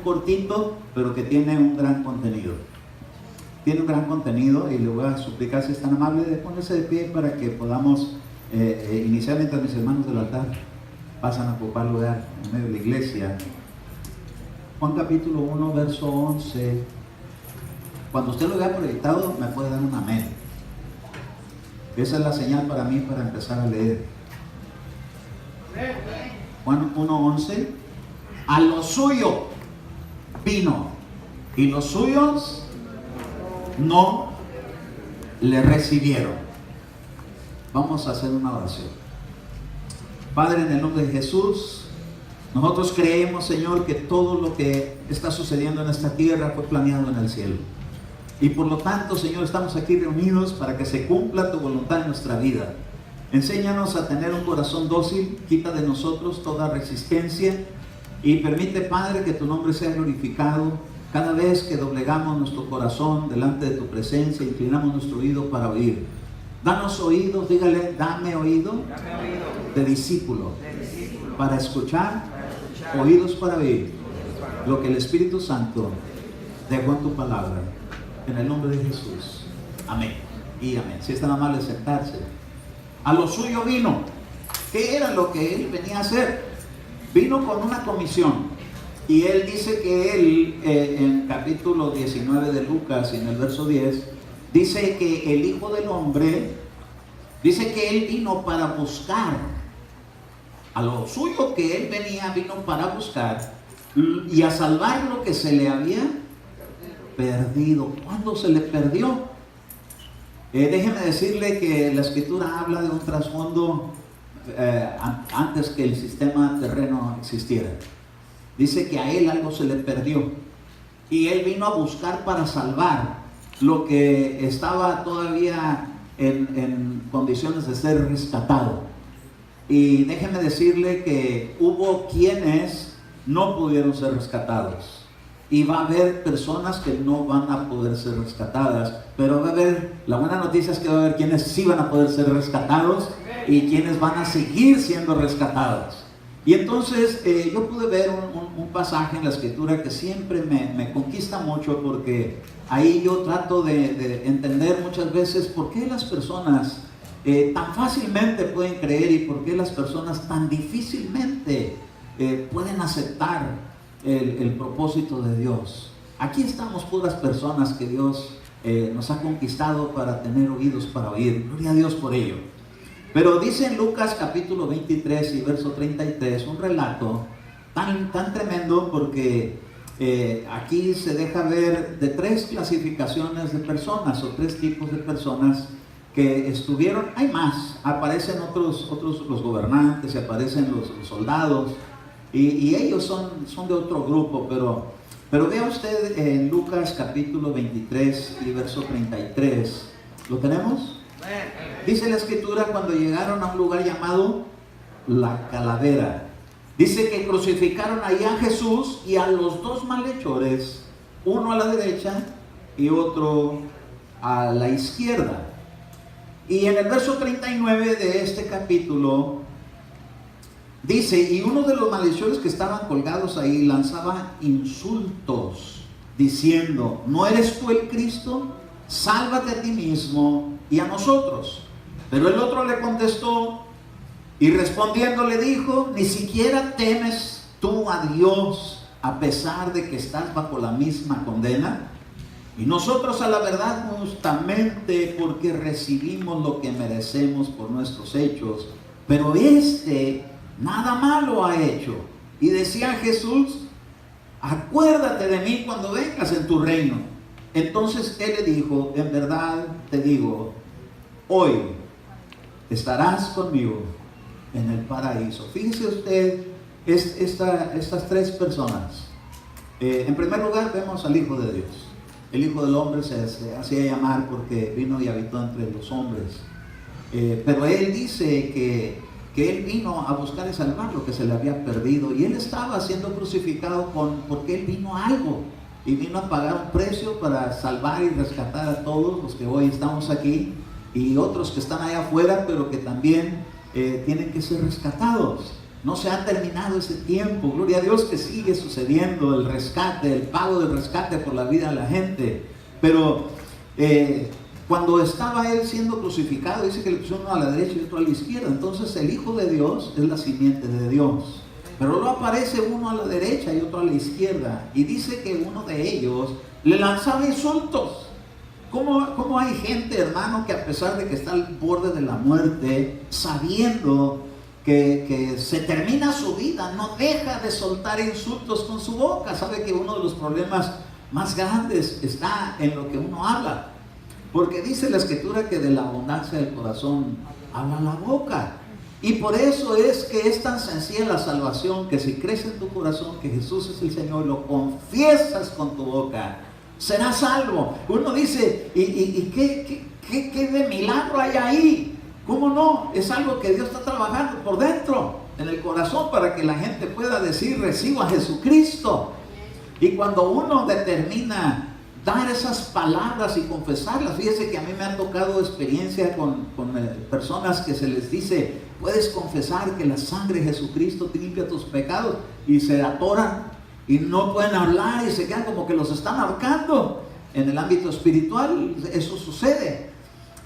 cortito, pero que tiene un gran contenido. Tiene un gran contenido y le voy a suplicar, si es tan amable, de ponerse de pie para que podamos iniciar mientras mis hermanos del altar pasan a ocupar lugar en medio de la iglesia. Juan capítulo 1, verso 11. Cuando usted lo vea proyectado, me puede dar un amén. Esa es la señal para mí para empezar a leer. Juan 1:11. A lo suyo vino y los suyos no le recibieron. Vamos a hacer una oración. Padre, en el nombre de Jesús, nosotros creemos, Señor, que todo lo que está sucediendo en esta tierra fue planeado en el cielo. Y por lo tanto, Señor, estamos aquí reunidos para que se cumpla tu voluntad en nuestra vida. Enséñanos a tener un corazón dócil, quita de nosotros toda resistencia y permite, Padre, que tu nombre sea glorificado cada vez que doblegamos nuestro corazón delante de tu presencia, inclinamos nuestro oído para oír. Danos oídos, dígale, dame oído de discípulo, para escuchar, oídos para oír lo que el Espíritu Santo dejó en tu palabra. En el nombre de Jesús. Amén y amén. Si es tan amable sentarse. A lo suyo vino. ¿Qué era lo que él venía a hacer? Vino con una comisión. Y él dice que él, en capítulo 19 de Lucas, en el verso 10, dice que el Hijo del Hombre, dice que él vino para buscar. A lo suyo que él venía, vino para buscar y a salvar lo que se le había perdido. ¿Cuándo se le perdió? Déjeme decirle que la escritura habla de un trasfondo antes que el sistema terreno existiera. Dice que a él algo se le perdió y él vino a buscar para salvar lo que estaba todavía en condiciones de ser rescatado. Y déjeme decirle que hubo quienes no pudieron ser rescatados. Y va a haber personas que no van a poder ser rescatadas, pero va a haber, la buena noticia es que va a haber quienes sí van a poder ser rescatados y quienes van a seguir siendo rescatados. Y entonces yo pude ver un pasaje en la escritura que siempre me conquista mucho, porque ahí yo trato de entender muchas veces por qué las personas tan fácilmente pueden creer y por qué las personas tan difícilmente pueden aceptar el propósito de Dios. Aquí estamos puras personas que Dios nos ha conquistado para tener oídos para oír. Gloria a Dios por ello. Pero dice en Lucas capítulo 23 y verso 33 un relato tan tremendo, porque aquí se deja ver de tres clasificaciones de personas o tres tipos de personas que estuvieron. Hay más, aparecen otros los gobernantes, y aparecen los soldados. Y ellos son de otro grupo, pero vea usted en Lucas capítulo 23 y verso 33. ¿Lo tenemos? Dice la escritura, cuando llegaron a un lugar llamado La Calavera, dice que crucificaron ahí a Jesús y a los dos malhechores, uno a la derecha y otro a la izquierda. Y en el verso 39 de este capítulo dice, y uno de los malhechores que estaban colgados ahí lanzaba insultos, diciendo, ¿no eres tú el Cristo? Sálvate a ti mismo y a nosotros. Pero el otro le contestó, y respondiendo le dijo, ¿ni siquiera temes tú a Dios, a pesar de que estás bajo la misma condena? Y nosotros a la verdad justamente, porque recibimos lo que merecemos por nuestros hechos, pero nada malo ha hecho. Y decía Jesús, acuérdate de mí cuando vengas en tu reino. Entonces él le dijo, en verdad te digo, hoy estarás conmigo en el paraíso. Fíjese usted estas tres personas. En primer lugar vemos al Hijo de Dios. El Hijo del Hombre se hacía llamar porque vino y habitó entre los hombres. Pero él dice que él vino a buscar y salvar lo que se le había perdido, y él estaba siendo crucificado porque él vino a algo y vino a pagar un precio para salvar y rescatar a todos los que hoy estamos aquí y otros que están allá afuera, pero que también tienen que ser rescatados. no se ha terminado ese tiempo. Gloria a Dios que sigue sucediendo el rescate, el pago del rescate por la vida de la gente. Pero cuando estaba él siendo crucificado, dice que le pusieron uno a la derecha y otro a la izquierda. Entonces el Hijo de Dios es la simiente de Dios. Pero luego aparece uno a la derecha y otro a la izquierda. Y dice que uno de ellos le lanzaba insultos. ¿Cómo hay gente, hermano, que a pesar de que está al borde de la muerte, sabiendo que se termina su vida, no deja de soltar insultos con su boca? Sabe que uno de los problemas más grandes está en lo que uno habla. Porque dice la Escritura que de la abundancia del corazón habla la boca. Y por eso es que es tan sencilla la salvación, que si crees en tu corazón que Jesús es el Señor, lo confiesas con tu boca, serás salvo. Uno dice, ¿y qué de milagro hay ahí? ¿Cómo no? Es algo que Dios está trabajando por dentro, en el corazón, para que la gente pueda decir, recibo a Jesucristo. Y cuando uno determina dar esas palabras y confesarlas, fíjese que a mí me ha tocado experiencia con personas que se les dice, puedes confesar que la sangre de Jesucristo te limpia tus pecados, y se atoran y no pueden hablar y se quedan como que los están ahorcando. En el ámbito espiritual eso sucede,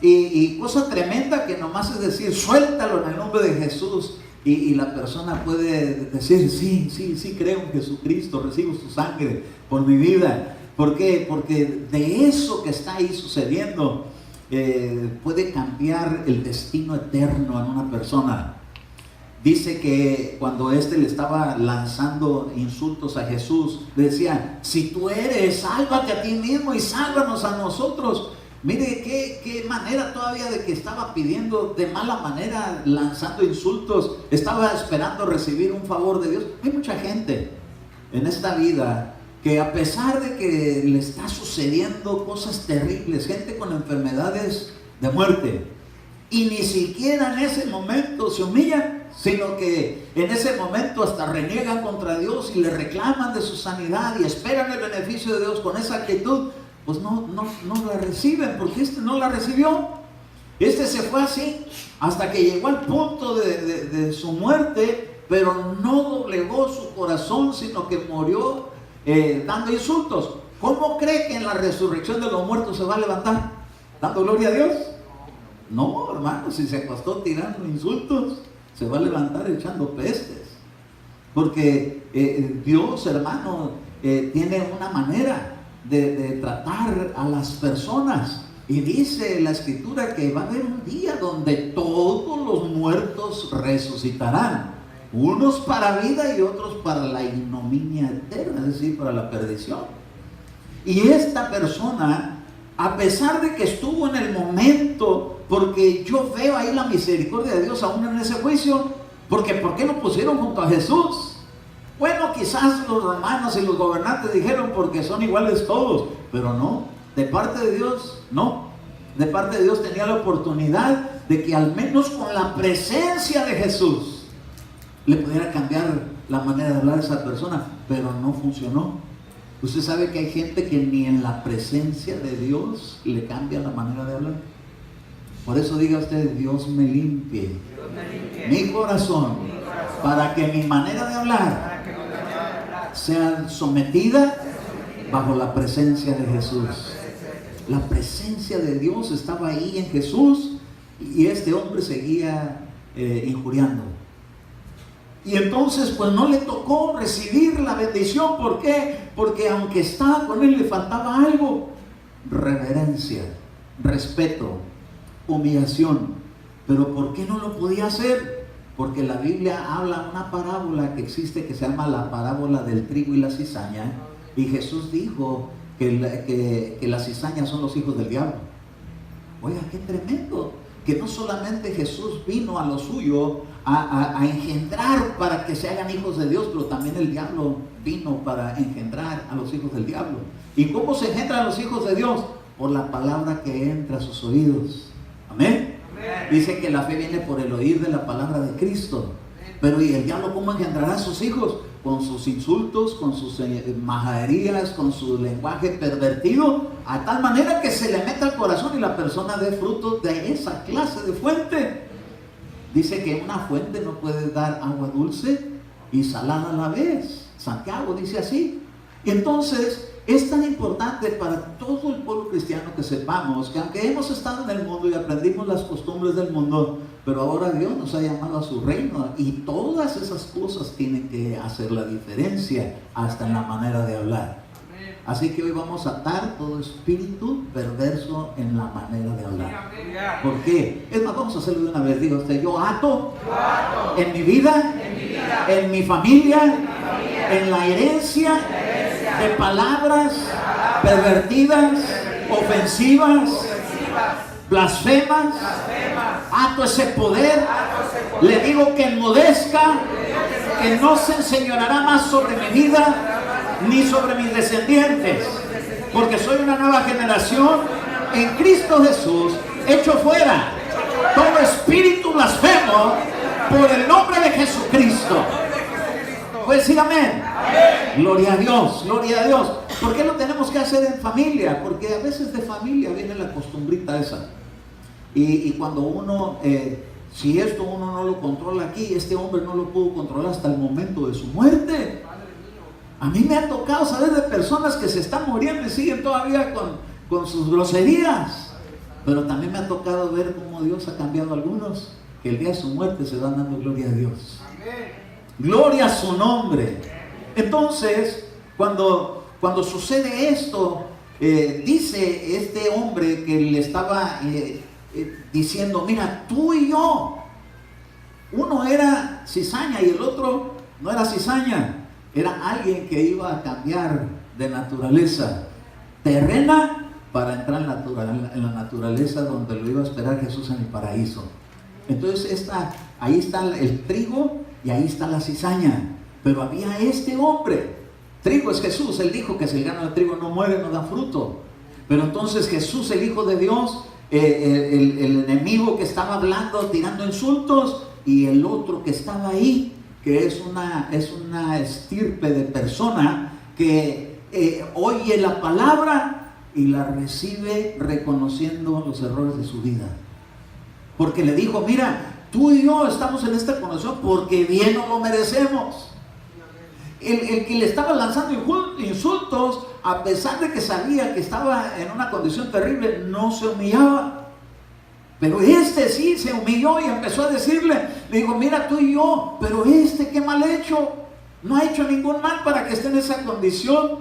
y cosa tremenda que nomás es decir, suéltalo en el nombre de Jesús, y la persona puede decir, sí creo en Jesucristo, recibo su sangre por mi vida. ¿Por qué? Porque de eso que está ahí sucediendo puede cambiar el destino eterno en una persona. Dice que cuando le estaba lanzando insultos a Jesús, le decía, si tú eres, sálvate a ti mismo y sálvanos a nosotros. Mire qué manera todavía de que estaba pidiendo de mala manera, lanzando insultos, estaba esperando recibir un favor de Dios. Hay mucha gente en esta vida que a pesar de que le está sucediendo cosas terribles, gente con enfermedades de muerte, y ni siquiera en ese momento se humillan, sino que en ese momento hasta reniegan contra Dios y le reclaman de su sanidad y esperan el beneficio de Dios con esa actitud, pues no la reciben, porque no la recibió. Se fue así hasta que llegó al punto de su muerte, pero no doblegó su corazón, sino que murió dando insultos. ¿Cómo cree que en la resurrección de los muertos se va a levantar? ¿Dando gloria a Dios? No, hermano, si se acostó tirando insultos, se va a levantar echando pestes. Porque Dios, hermano, tiene una manera de tratar a las personas. Y dice la Escritura que va a haber un día donde todos los muertos resucitarán. Unos para vida y otros para la ignominia eterna, es decir, para la perdición. Y esta persona, a pesar de que estuvo en el momento, porque yo veo ahí la misericordia de Dios aún en ese juicio, porque ¿por qué lo pusieron junto a Jesús? Bueno, quizás los romanos y los gobernantes dijeron porque son iguales todos, pero no, de parte de Dios, no. De parte de Dios tenía la oportunidad de que al menos con la presencia de Jesús le pudiera cambiar la manera de hablar a esa persona, pero no funcionó. Usted sabe que hay gente que ni en la presencia de Dios le cambia la manera de hablar. Por eso diga usted, Dios me limpie mi corazón, para que mi manera de hablar sea sometida bajo la presencia de Jesús. La presencia de Dios estaba ahí en Jesús, y este hombre seguía injuriando. Y entonces pues no le tocó recibir la bendición. ¿Por qué? Porque aunque estaba con él le faltaba algo: reverencia, respeto, humillación. Pero ¿por qué no lo podía hacer? Porque la Biblia habla una parábola que existe que se llama la parábola del trigo y la cizaña, y Jesús dijo que las cizañas son los hijos del diablo. Oiga, qué tremendo, que no solamente Jesús vino a lo suyo a engendrar para que se hagan hijos de Dios, pero también el diablo vino para engendrar a los hijos del diablo. ¿Y cómo se engendran a los hijos de Dios? Por la palabra que entra a sus oídos. Amén. Dice que la fe viene por el oír de la palabra de Cristo. Pero ¿y el diablo cómo engendrará a sus hijos? Con sus insultos, con sus majaderías, con su lenguaje pervertido, a tal manera que se le meta al corazón y la persona dé fruto de esa clase de fuente. Dice que una fuente no puede dar agua dulce y salada a la vez. Santiago dice así. Y entonces es tan importante para todo el pueblo cristiano que sepamos que aunque hemos estado en el mundo y aprendimos las costumbres del mundo, pero ahora Dios nos ha llamado a su reino y todas esas cosas tienen que hacer la diferencia hasta en la manera de hablar. Así que hoy vamos a atar todo espíritu perverso en la manera de hablar. ¿Por qué? Es más, vamos a hacerlo de una vez. Diga usted, yo ato en mi vida, en mi familia, en la herencia de palabras pervertidas, ofensivas, blasfemas. Ato ese poder. Le digo que enmudezca, que no se enseñoreará más sobre mi vida ni sobre mis descendientes, porque soy una nueva generación en Cristo Jesús, hecho fuera todo espíritu blasfemo por el nombre de Jesucristo. ¿Puede decir amén? Gloria a Dios, gloria a Dios. ¿Por qué lo tenemos que hacer en familia? Porque a veces de familia viene la costumbrita esa. Y cuando uno, si esto uno no lo controla aquí, este hombre no lo pudo controlar hasta el momento de su muerte. A mí me ha tocado saber de personas que se están muriendo y siguen todavía con sus groserías. Pero también me ha tocado ver cómo Dios ha cambiado a algunos, que el día de su muerte se van dando gloria a Dios. Gloria a su nombre. Entonces, cuando sucede esto, dice este hombre que le estaba diciendo, mira, tú y yo, uno era cizaña y el otro no era cizaña. Era alguien que iba a cambiar de naturaleza terrena para entrar en la naturaleza donde lo iba a esperar Jesús en el paraíso. Entonces ahí está el trigo y ahí está la cizaña. Pero había este hombre. Trigo es Jesús. Él dijo que si el grano de trigo no muere, no da fruto. Pero entonces Jesús, el Hijo de Dios, el enemigo que estaba hablando, tirando insultos, y el otro que estaba ahí, que es una estirpe de persona que oye la palabra y la recibe reconociendo los errores de su vida. Porque le dijo, mira, tú y yo estamos en esta condición porque bien no lo merecemos. El que le estaba lanzando insultos, a pesar de que sabía que estaba en una condición terrible, no se humillaba. Pero este sí se humilló y empezó a decirle, le digo, mira tú y yo, pero qué mal hecho, no ha hecho ningún mal para que esté en esa condición.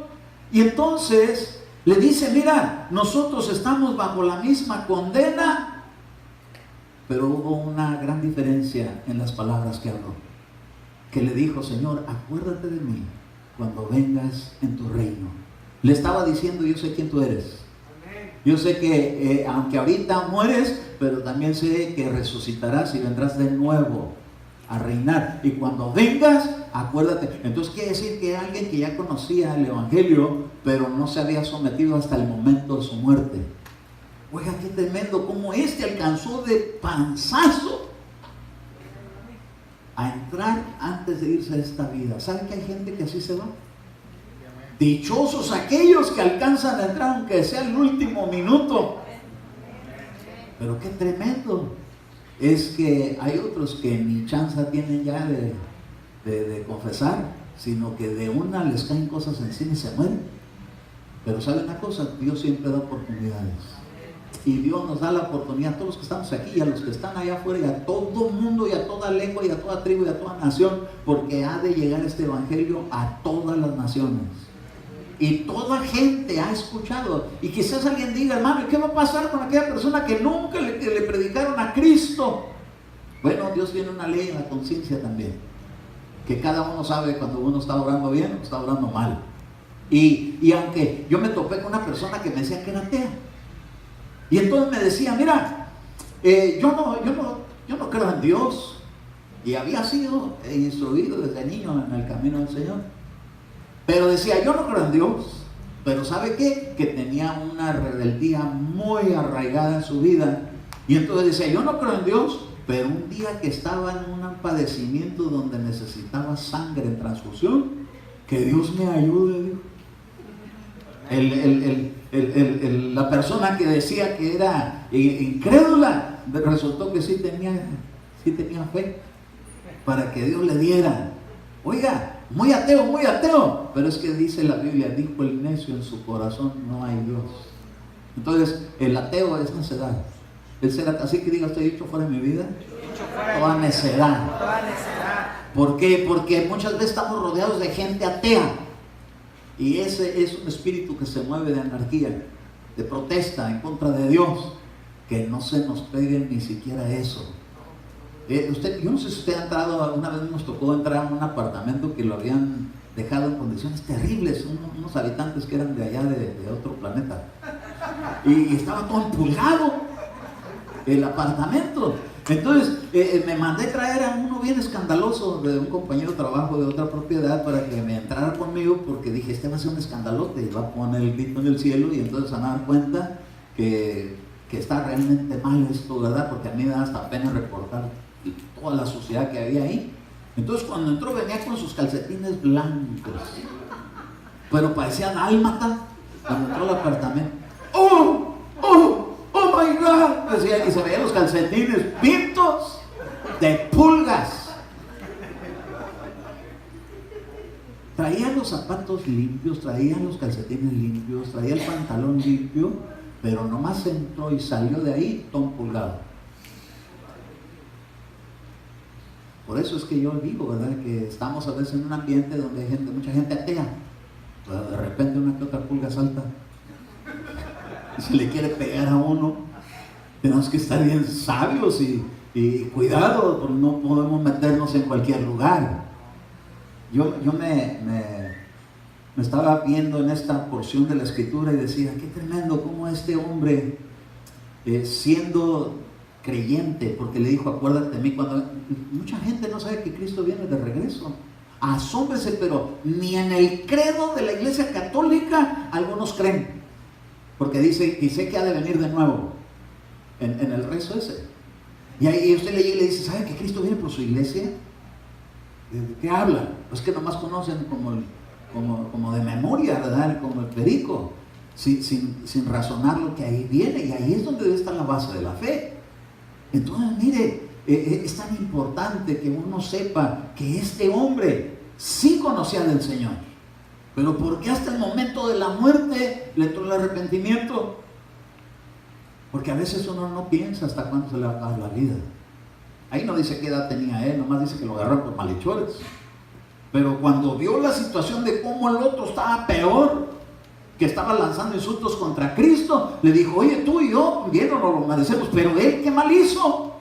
Y entonces le dice, mira, nosotros estamos bajo la misma condena, pero hubo una gran diferencia en las palabras que habló, que le dijo, Señor, acuérdate de mí cuando vengas en tu reino. Le estaba diciendo, yo sé quién tú eres. Yo sé que aunque ahorita mueres, pero también sé que resucitarás y vendrás de nuevo a reinar. Y cuando vengas, acuérdate. Entonces quiere decir que alguien que ya conocía el Evangelio, pero no se había sometido hasta el momento de su muerte. Oiga, qué tremendo, cómo alcanzó de panzazo a entrar antes de irse a esta vida. ¿Saben que hay gente que así se va? Dichosos aquellos que alcanzan a entrar aunque sea el último minuto. Pero qué tremendo es que hay otros que ni chance tienen ya de confesar, sino que de una les caen cosas encima y se mueren. Pero ¿saben una cosa? Dios siempre da oportunidades. Y Dios nos da la oportunidad a todos los que estamos aquí y a los que están allá afuera y a todo mundo y a toda lengua y a toda tribu y a toda nación, porque ha de llegar este evangelio a todas las naciones. Y toda gente ha escuchado. Y quizás alguien diga, hermano, ¿qué va a pasar con aquella persona que nunca le predicaron a Cristo? Bueno, Dios tiene una ley en la conciencia también, que cada uno sabe cuando uno está orando bien o está orando mal. Y aunque yo me topé con una persona que me decía que era atea, y entonces me decía, mira, yo no creo en Dios, y había sido instruido desde niño en el camino del Señor, pero decía, yo no creo en Dios, pero ¿sabe qué? Que tenía una rebeldía muy arraigada en su vida, y entonces decía, yo no creo en Dios, pero un día que estaba en un padecimiento donde necesitaba sangre en transfusión, que Dios me ayude, dijo. La persona que decía que era incrédula, resultó que sí tenía sí tenía fe para que Dios le diera. Oiga, muy ateo, pero es que dice la Biblia, dijo el necio en su corazón, no hay Dios. Entonces, el ateo es necedad. Así que diga usted, dicho fuera de mi vida, toda necedad. ¿Por qué? Porque muchas veces estamos rodeados de gente atea. Y ese es un espíritu que se mueve de anarquía, de protesta en contra de Dios. Que no se nos pegue ni siquiera eso. Yo no sé si usted ha entrado, una vez nos tocó entrar a un apartamento que lo habían dejado en condiciones terribles, unos habitantes que eran de allá de otro planeta. Y estaba todo empulgado el apartamento. Entonces me mandé traer a uno bien escandaloso de un compañero de trabajo de otra propiedad para que me entrara conmigo, porque dije, este va a ser un escandalote y va a poner el grito en el cielo, y entonces se van a dar cuenta que está realmente mal esto, ¿verdad? Porque a mí me da hasta pena reportar toda la suciedad que había ahí. Entonces cuando entró venía con sus calcetines blancos, pero parecía dálmata cuando entró al apartamento. ¡Oh my God! Decía, y se veían los calcetines pintos de pulgas. Traía los zapatos limpios, traía los calcetines limpios, traía el pantalón limpio, pero nomás entró y salió de ahí todo empulgado. Por eso es que yo digo, ¿verdad?, que estamos a veces en un ambiente donde hay mucha gente atea, pero de repente una que otra pulga salta y se le quiere pegar a uno. Tenemos que estar bien sabios y cuidado, porque no podemos meternos en cualquier lugar. Yo me estaba viendo en esta porción de la Escritura y decía, qué tremendo cómo este hombre, siendo creyente, porque le dijo, acuérdate de mí, cuando mucha gente no sabe que Cristo viene de regreso. Asómbrese, pero ni en el credo de la Iglesia Católica algunos creen, porque dice que ha de venir de nuevo en el rezo ese. Y ahí usted le llega y le dice, ¿sabe que Cristo viene por su iglesia? ¿De qué habla? Pues que nomás conocen como de memoria, ¿verdad? Como el perico, sin razonar lo que ahí viene, y ahí es donde debe estar la base de la fe. Entonces, mire, es tan importante que uno sepa que este hombre sí conocía del Señor, pero porque hasta el momento de la muerte le entró el arrepentimiento. Porque a veces uno no piensa hasta cuándo se le va a acabar la vida. Ahí no dice qué edad tenía él, nomás dice que lo agarraron por malhechores. Pero cuando vio la situación de cómo el otro estaba peor, que estaba lanzando insultos contra Cristo, le dijo, oye, tú y yo, bien no lo merecemos, pero él qué mal hizo.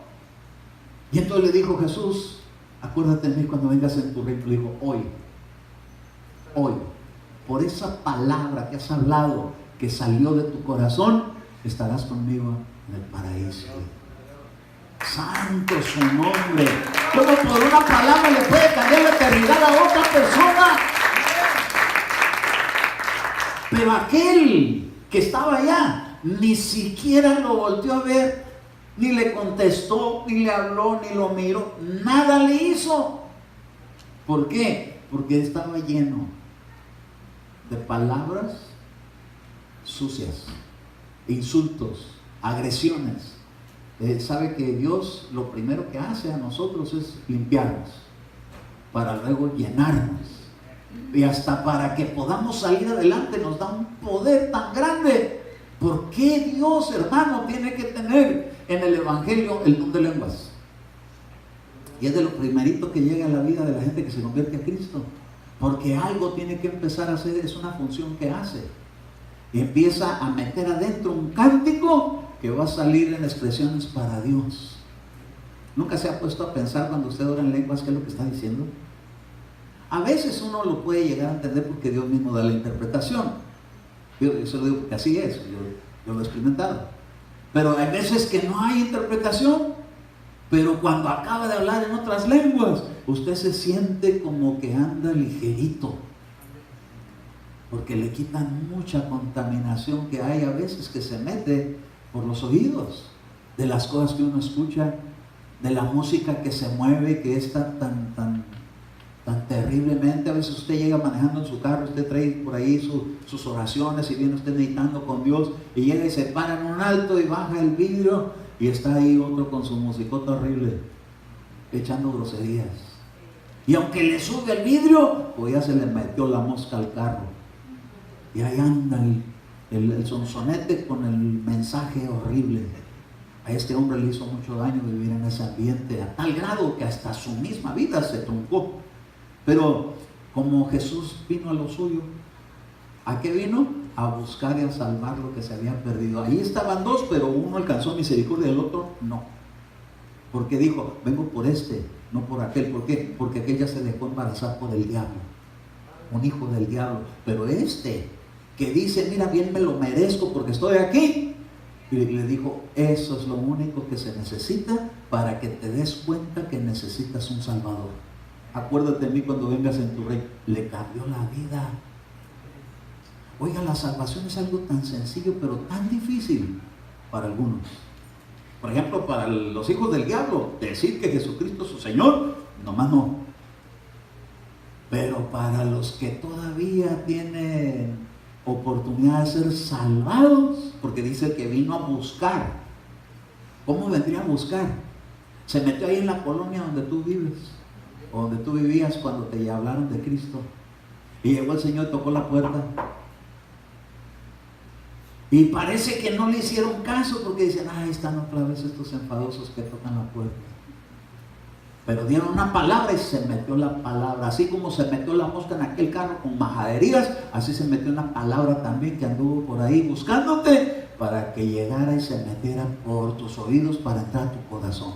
Y entonces le dijo Jesús, acuérdate de mí cuando vengas en tu reino. Le dijo, hoy, por esa palabra que has hablado, que salió de tu corazón, estarás conmigo en el paraíso. Santo su nombre. Como por una palabra le puede cambiar la eternidad a otra persona. Pero aquel que estaba allá ni siquiera lo volteó a ver, ni le contestó, ni le habló, ni lo miró, nada le hizo. ¿Por qué? Porque estaba lleno de palabras sucias, insultos, agresiones. Sabe que Dios lo primero que hace a nosotros es limpiarnos para luego llenarnos, y hasta para que podamos salir adelante nos da un poder tan grande. ¿Por qué Dios, hermano, tiene que tener en el Evangelio el don de lenguas? Y es de lo primerito que llega a la vida de la gente que se convierte a Cristo, porque algo tiene que empezar a hacer, es una función que hace, y empieza a meter adentro un cántico que va a salir en expresiones para Dios. ¿Nunca se ha puesto a pensar cuando usted ora en lenguas qué es lo que está diciendo? A veces uno lo puede llegar a entender porque Dios mismo da la interpretación. Yo se lo digo porque así es, yo lo he experimentado. Pero hay veces que no hay interpretación, pero cuando acaba de hablar en otras lenguas, usted se siente como que anda ligerito, porque le quitan mucha contaminación que hay a veces que se mete por los oídos, de las cosas que uno escucha, de la música que se mueve, que está tan terriblemente. A veces usted llega manejando en su carro, usted trae por ahí sus oraciones y viene usted meditando con Dios, y llega y se para en un alto y baja el vidrio y está ahí otro con su musicota horrible. echando groserías. Y aunque le sube el vidrio, pues ya se le metió la mosca al carro. Y ahí anda el sonsonete con el mensaje horrible. A este hombre le hizo mucho daño vivir en ese ambiente, a tal grado que hasta su misma vida se truncó. Pero como Jesús vino a lo suyo, ¿a qué vino? A buscar y a salvar lo que se había perdido. Ahí estaban dos, pero uno alcanzó misericordia y el otro no. Porque dijo, vengo por este, no por aquel. ¿Por qué? Porque aquel ya se dejó embarazar por el diablo, un hijo del diablo. Pero este, que dice, mira, bien me lo merezco porque estoy aquí, y le dijo, eso es lo único que se necesita para que te des cuenta que necesitas un Salvador. Acuérdate de mí cuando vengas en tu reino. Le cambió la vida. Oiga, la salvación es algo tan sencillo, pero tan difícil para algunos. Por ejemplo, para los hijos del diablo, decir que Jesucristo es su Señor, nomás no. Pero para los que todavía tienen oportunidad de ser salvados, porque dice que vino a buscar. ¿Cómo vendría a buscar? Se metió ahí en la colonia donde tú vives, o donde tú vivías cuando te hablaron de Cristo. Y llegó el Señor y tocó la puerta. Y parece que no le hicieron caso porque dicen, ahí están otra vez estos enfadosos que tocan la puerta. Pero dieron una palabra y se metió la palabra. Así como se metió la mosca en aquel carro con majaderías, así se metió una palabra también que anduvo por ahí buscándote para que llegara y se metiera por tus oídos para entrar a tu corazón.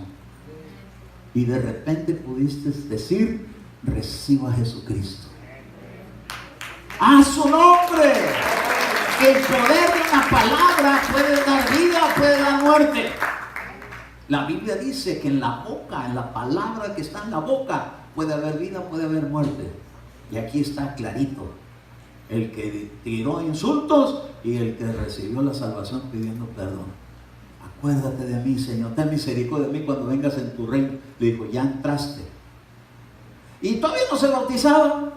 Y de repente pudiste decir, recibo a Jesucristo. ¡A su nombre! El poder de una palabra puede dar vida, puede dar muerte. La Biblia dice que en la boca, en la palabra que está en la boca, puede haber vida, puede haber muerte. Y aquí está clarito. El que tiró insultos y el que recibió la salvación pidiendo perdón. Acuérdate de mí, Señor, ten misericordia de mí cuando vengas en tu reino. Le dijo, ya entraste. Y todavía no se bautizaba,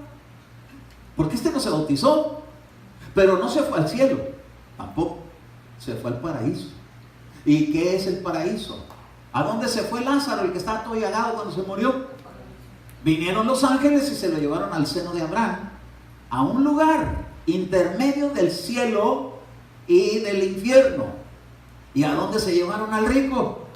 porque este no se bautizó. Pero no se fue al cielo, tampoco, se fue al paraíso. ¿Y qué es el paraíso? ¿A dónde se fue Lázaro, el que estaba todo llagado cuando se murió? Vinieron los ángeles y se lo llevaron al seno de Abraham, a un lugar intermedio del cielo y del infierno. ¿Y a dónde se llevaron al rico?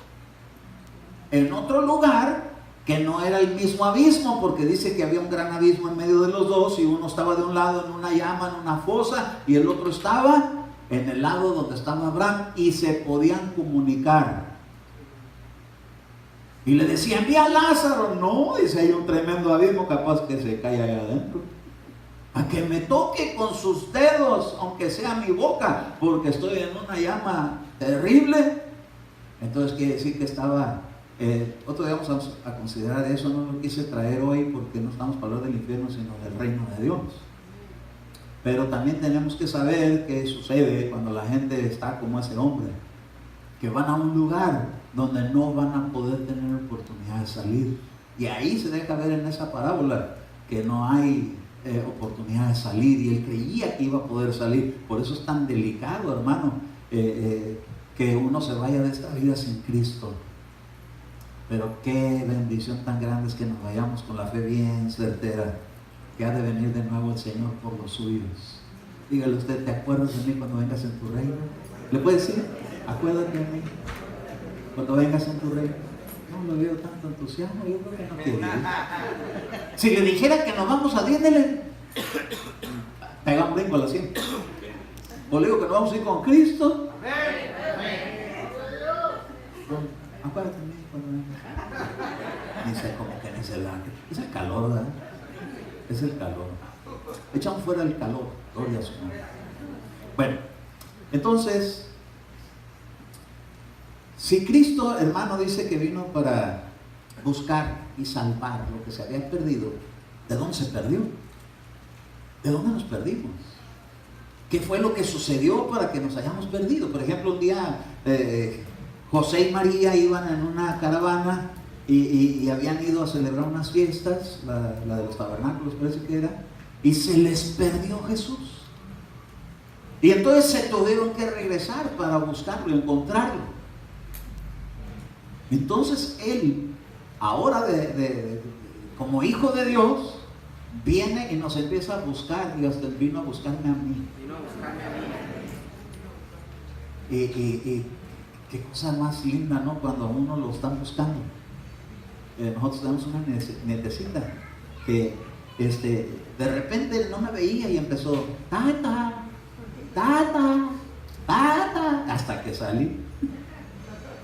En otro lugar que no era el mismo abismo, porque dice que había un gran abismo en medio de los dos, y uno estaba de un lado en una llama, en una fosa, y el otro estaba en el lado donde estaba Abraham, y se podían comunicar. Y le decían, envía a Lázaro. No, dice, hay un tremendo abismo, capaz que se cae allá adentro. A que me toque con sus dedos, aunque sea mi boca, porque estoy en una llama terrible. Entonces quiere decir que estaba... otro día vamos a considerar eso. No lo quise traer hoy porque no estamos para hablar del infierno, sino del reino de Dios. Pero también tenemos que saber qué sucede cuando la gente está como ese hombre, que van a un lugar donde no van a poder tener oportunidad de salir. Y ahí se deja ver en esa parábola que no hay oportunidad de salir, y él creía que iba a poder salir. Por eso es tan delicado, hermano, que uno se vaya de esta vida sin Cristo. Pero qué bendición tan grande es que nos vayamos con la fe bien certera que ha de venir de nuevo el Señor por los suyos. Dígale usted, ¿te acuerdas de mí cuando vengas en tu reino? ¿Le puede decir? Acuérdate de mí cuando vengas en tu reino. No le veo tanto entusiasmo, yo creo que no quiere ir. Si le dijera que nos vamos a Disneyland, pega un brinco a la 100. O le digo que nos vamos a ir con Cristo. Acuérdate de mí cuando vengas. Dice como que ni se la... Es el calor, ¿verdad? Es el calor. Echan fuera el calor. Gloria a su nombre. Bueno, entonces, si Cristo, hermano, dice que vino para buscar y salvar lo que se había perdido, ¿de dónde se perdió? ¿De dónde nos perdimos? ¿Qué fue lo que sucedió para que nos hayamos perdido? Por ejemplo, un día José y María iban en una caravana y habían ido a celebrar unas fiestas, la de los tabernáculos parece que era, y se les perdió Jesús. Y entonces se tuvieron que regresar para buscarlo y encontrarlo. Entonces él, ahora como hijo de Dios, viene y nos empieza a buscar, y hasta vino a buscarme a mí. Y qué cosa más linda, ¿no? Cuando a uno lo están buscando. Nosotros tenemos una nietecita que de repente no me veía y empezó tata, tata, tata, hasta que salí.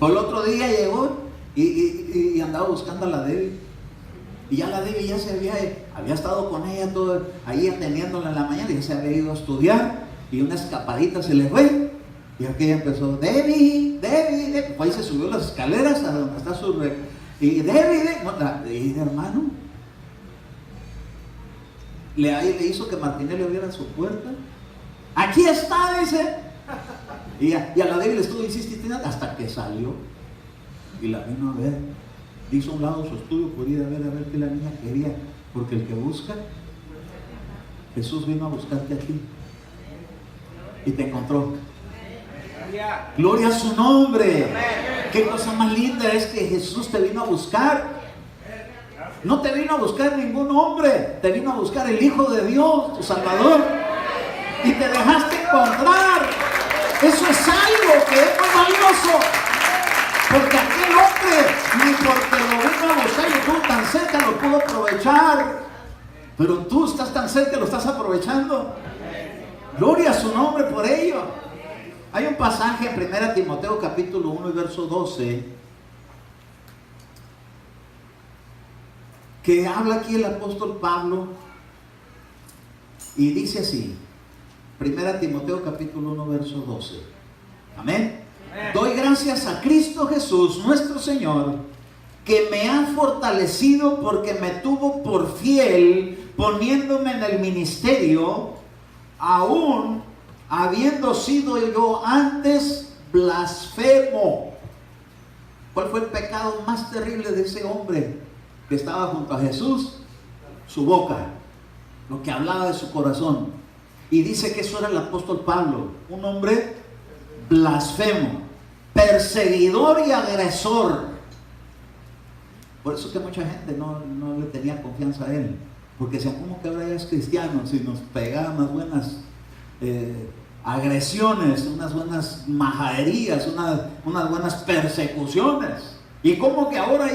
Por el otro día llegó y andaba buscando a la Debbie. Y ya la Debbie ya se había estado con ella todo ahí atendiéndola en la mañana, y ya se había ido a estudiar, y una escapadita se le fue. Y aquella empezó, Debbie, Debbie, Debbie. Pues ahí se subió las escaleras a donde está su y Debbie, y hermano, le hizo que Martinelli abriera su puerta. Aquí está, dice. Y a la Debbie le estuvo insistiendo hasta que salió. Y la vino a ver. Hizo a un lado su estudio por ir a ver qué la niña quería. Porque el que busca, Jesús vino a buscarte aquí. Y te encontró. Gloria a su nombre. Qué cosa más linda es que Jesús te vino a buscar. No te vino a buscar ningún hombre, te vino a buscar el Hijo de Dios, tu Salvador. Y te dejaste encontrar. Eso es algo que es muy valioso. Porque aquel hombre, ni porque lo vino a buscar y estuvo tan cerca, lo pudo aprovechar. Pero tú estás tan cerca, lo estás aprovechando. Gloria a su nombre por ello. Hay un pasaje en 1 Timoteo capítulo 1 y verso 12 que habla aquí el apóstol Pablo y dice así. 1 Timoteo capítulo 1 verso 12. Amén. Doy gracias a Cristo Jesús nuestro Señor, que me ha fortalecido porque me tuvo por fiel, poniéndome en el ministerio, aún habiendo sido yo antes blasfemo. ¿Cuál fue el pecado más terrible de ese hombre que estaba junto a Jesús? Su boca, lo que hablaba de su corazón. Y dice que eso era el apóstol Pablo, un hombre blasfemo, perseguidor y agresor. Por eso que mucha gente no le tenía confianza a él, porque decían, ¿cómo que ahora ya es cristiano? Si nos pegaba unas buenas agresiones, unas buenas majaderías, unas buenas persecuciones. ¿Y cómo que ahora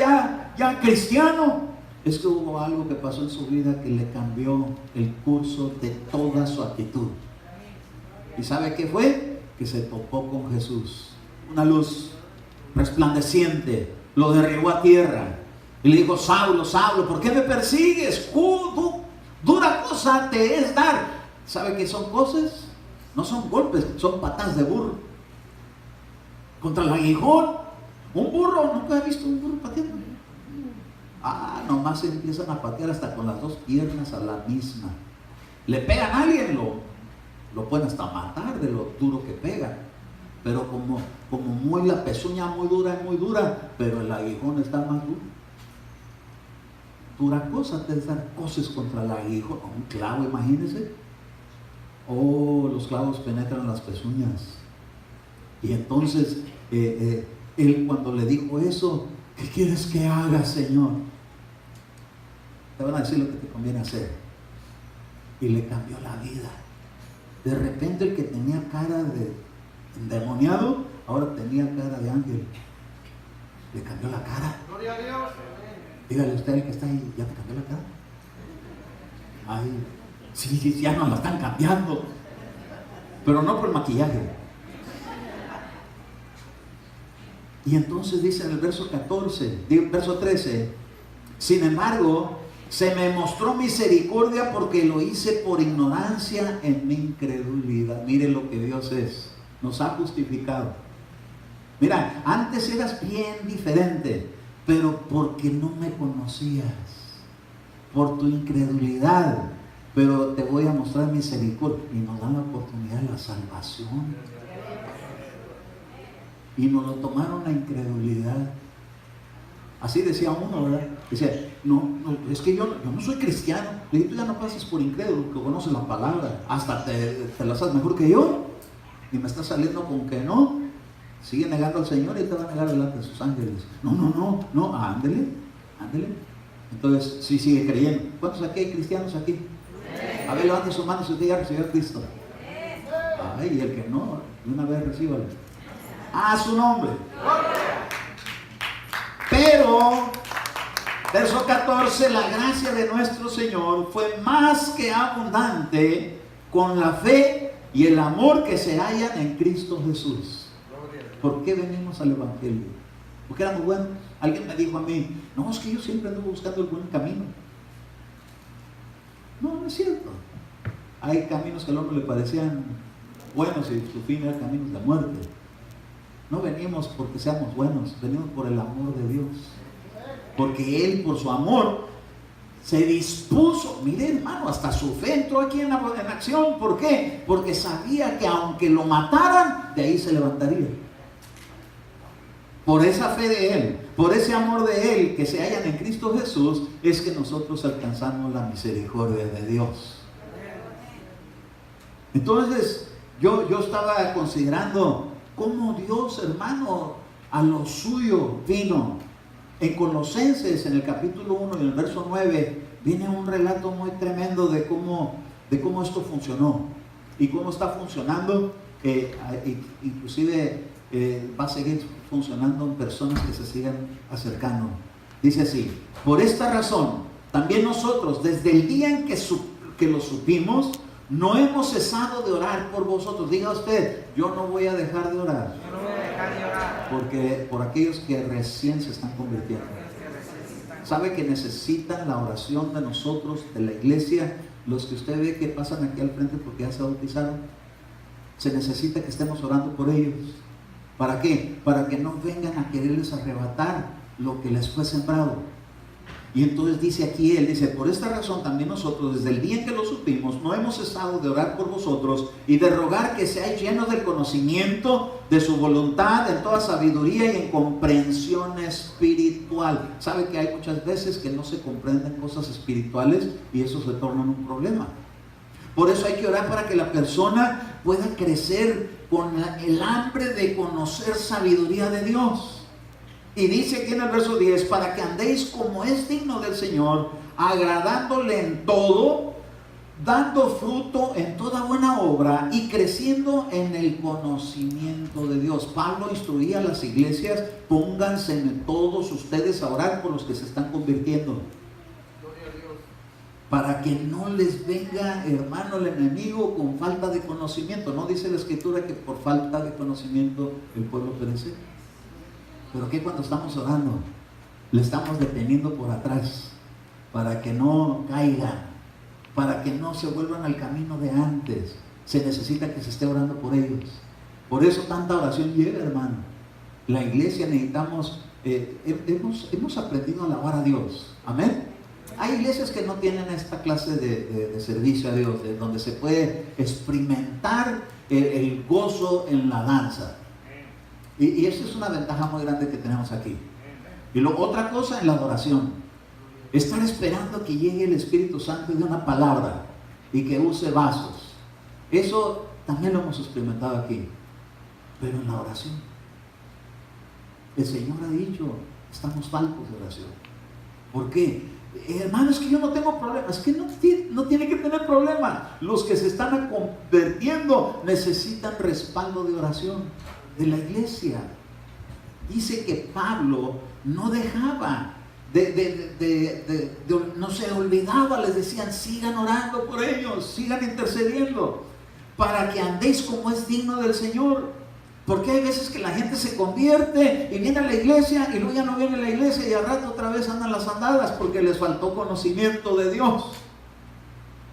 ya cristiano? Es que hubo algo que pasó en su vida que le cambió el curso de toda su actitud. ¿Y sabe qué fue? Que se topó con Jesús. Una luz resplandeciente lo derribó a tierra y le dijo, Saulo, Saulo, ¿por qué me persigues? Dura cosa te es dar. ¿Sabe qué son cosas? No son golpes, son patadas de burro contra el aguijón. Un burro, ¿nunca has visto un burro pateando? Nomás se empiezan a patear hasta con las dos piernas a la misma. Le pegan a alguien, lo pueden hasta matar de lo duro que pegan. Pero como muy la pezuña muy dura, pero el aguijón está más duro. Dura cosa te es dar cosas contra el aguijón. Un clavo, imagínense. Los clavos penetran las pezuñas. Y entonces él cuando le dijo eso, ¿qué quieres que haga, Señor? Te van a decir lo que te conviene hacer. Y le cambió la vida. De repente el que tenía cara de endemoniado, ahora tenía cara de ángel. Le cambió la cara. Gloria a Dios. Dígale usted al que está ahí, ¿ya te cambió la cara? Ay, sí, ya nos la están cambiando. Pero no por el maquillaje. Y entonces dice en el verso 13, sin embargo, se me mostró misericordia porque lo hice por ignorancia en mi incredulidad. Mire lo que Dios es, nos ha justificado. Mira, antes eras bien diferente, pero porque no me conocías, por tu incredulidad, pero te voy a mostrar misericordia. Y nos dan la oportunidad de la salvación. Y nos lo tomaron la incredulidad. Así decía uno, ¿verdad? Decía, no, es que yo no soy cristiano. Le dije, tú ya no pasas por incrédulo, que conoces la palabra. Hasta te la sabes mejor que yo. Y me estás saliendo con que no. Sigue negando al Señor y te va a negar delante de sus ángeles. No, ándele. Ándale. Entonces, sí sigue creyendo. ¿Cuántos aquí hay cristianos aquí? A ver, levante su mano si usted ya recibió a Cristo. Ay, y el que no, de una vez recíbalo. A su nombre. Pero, verso 14, la gracia de nuestro Señor fue más que abundante con la fe y el amor que se hallan en Cristo Jesús. ¿Por qué venimos al Evangelio? Porque éramos buenos. Alguien me dijo a mí, no, es que yo siempre ando buscando el buen camino. No, no es cierto. Hay caminos que al hombre le parecían buenos y su fin era caminos de muerte. No venimos porque seamos buenos, venimos por el amor de Dios. Porque Él, por su amor, se dispuso, mire hermano, hasta su fe entró aquí en acción. ¿Por qué? Porque sabía que aunque lo mataran, de ahí se levantaría. Por esa fe de Él, por ese amor de Él que se hallan en Cristo Jesús, es que nosotros alcanzamos la misericordia de Dios. Entonces, yo estaba considerando cómo Dios, hermano, a lo suyo vino. En Colosenses, en el capítulo 1 y en el verso 9, viene un relato muy tremendo de cómo esto funcionó y cómo está funcionando, inclusive va a seguir funcionando en personas que se sigan acercando. Dice así: por esta razón, también nosotros, desde el día en que lo supimos, no hemos cesado de orar por vosotros. Diga usted, yo no voy a dejar de orar. Yo no voy a dejar de orar. Porque por aquellos que recién se están convirtiendo. ¿Sabe que necesitan la oración de nosotros, de la iglesia? Los que usted ve que pasan aquí al frente porque ya se bautizaron, se necesita que estemos orando por ellos. ¿Para qué? Para que no vengan a quererles arrebatar lo que les fue sembrado. Y entonces dice aquí, él dice, por esta razón también nosotros, desde el día en que lo supimos, no hemos cesado de orar por vosotros y de rogar que seáis llenos del conocimiento de su voluntad, en toda sabiduría y en comprensión espiritual. ¿Sabe que hay muchas veces que no se comprenden cosas espirituales y eso se torna un problema? Por eso hay que orar para que la persona pueda crecer con el hambre de conocer sabiduría de Dios. Y dice aquí en el verso 10, para que andéis como es digno del Señor, agradándole en todo, dando fruto en toda buena obra y creciendo en el conocimiento de Dios. Pablo instruía a las iglesias, pónganse todos ustedes a orar por los que se están convirtiendo. Para que no les venga, hermano, el enemigo con falta de conocimiento. ¿No dice la Escritura que por falta de conocimiento el pueblo perece? Pero que cuando estamos orando, le estamos deteniendo por atrás, para que no caigan, para que no se vuelvan al camino de antes. Se necesita que se esté orando por ellos. Por eso tanta oración llega, hermano. La iglesia necesitamos, hemos aprendido a alabar a Dios. Amén. Hay iglesias que no tienen esta clase de servicio a Dios, donde se puede experimentar el gozo en la danza. Y esa es una ventaja muy grande que tenemos aquí. Y otra cosa en la adoración, estar esperando que llegue el Espíritu Santo y dé una palabra y que use vasos. Eso también lo hemos experimentado aquí. Pero en la oración, el Señor ha dicho, estamos faltos de oración. ¿Por qué? Hermano, es que yo no tengo problema. Es que no tiene que tener problema. Los que se están convirtiendo necesitan respaldo de oración de la iglesia. Dice que Pablo no dejaba no se olvidaba, les decían, sigan orando por ellos, sigan intercediendo, para que andéis como es digno del Señor. Porque hay veces que la gente se convierte y viene a la iglesia y luego ya no viene a la iglesia y al rato otra vez andan las andadas porque les faltó conocimiento de Dios.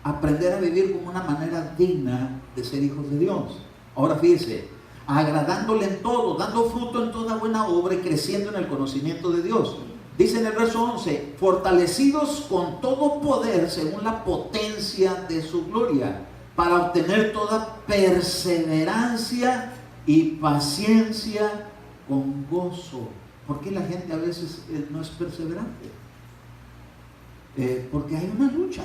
Aprender a vivir como una manera digna de ser hijos de Dios. Ahora fíjese, agradándole en todo, dando fruto en toda buena obra y creciendo en el conocimiento de Dios. Dice en el verso 11, fortalecidos con todo poder según la potencia de su gloria, para obtener toda perseverancia y paciencia con gozo. ¿Por qué la gente a veces no es perseverante? Porque hay una lucha.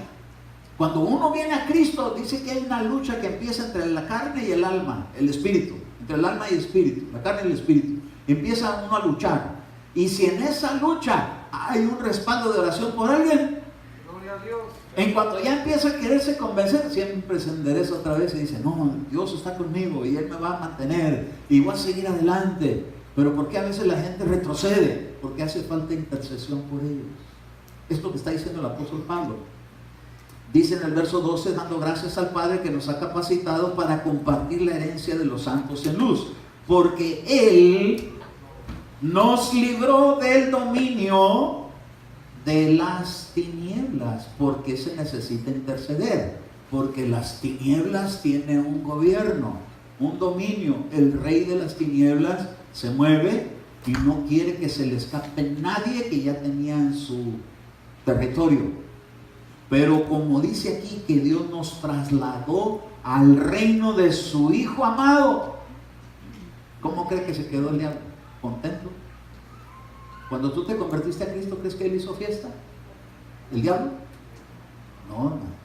Cuando uno viene a Cristo, dice que hay una lucha que empieza entre la carne y el alma, el espíritu. Entre el alma y el espíritu, la carne y el espíritu. Empieza uno a luchar. Y si en esa lucha hay un respaldo de oración por alguien, Gloria a Dios. en cuanto ya empieza a quererse convencer, siempre se endereza otra vez y dice, no, Dios está conmigo y Él me va a mantener y voy a seguir adelante. Pero ¿por qué a veces la gente retrocede? Porque hace falta intercesión por ellos. Es lo que está diciendo el apóstol Pablo. Dice en el verso 12, dando gracias al Padre que nos ha capacitado para compartir la herencia de los santos en luz, porque Él nos libró del dominio de las tinieblas. ¿Por qué se necesita interceder? Porque las tinieblas tienen un gobierno, un dominio. El rey de las tinieblas se mueve y no quiere que se le escape nadie que ya tenía en su territorio. Pero como dice aquí que Dios nos trasladó al reino de su Hijo amado, ¿cómo cree que se quedó el diablo? ¿Contento? Cuando tú te convertiste a Cristo, ¿crees que Él hizo fiesta? ¿El diablo? No, no.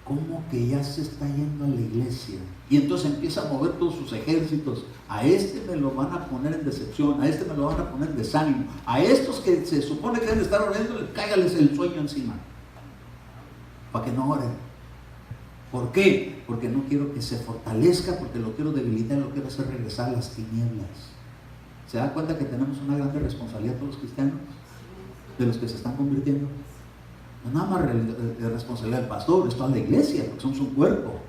¿Cómo que ya se está yendo a la iglesia? Y entonces empieza a mover todos sus ejércitos. A este me lo van a poner en decepción, a este me lo van a poner en desánimo, a estos que se supone que deben estar orando, cáigales el sueño encima, para que no oren. ¿Por qué? Porque no quiero que se fortalezca, porque lo quiero debilitar, lo quiero hacer regresar a las tinieblas. ¿Se da cuenta que tenemos una grande responsabilidad todos los cristianos? De los que se están convirtiendo. No nada más responsabilidad del pastor, es toda la iglesia, porque somos un cuerpo.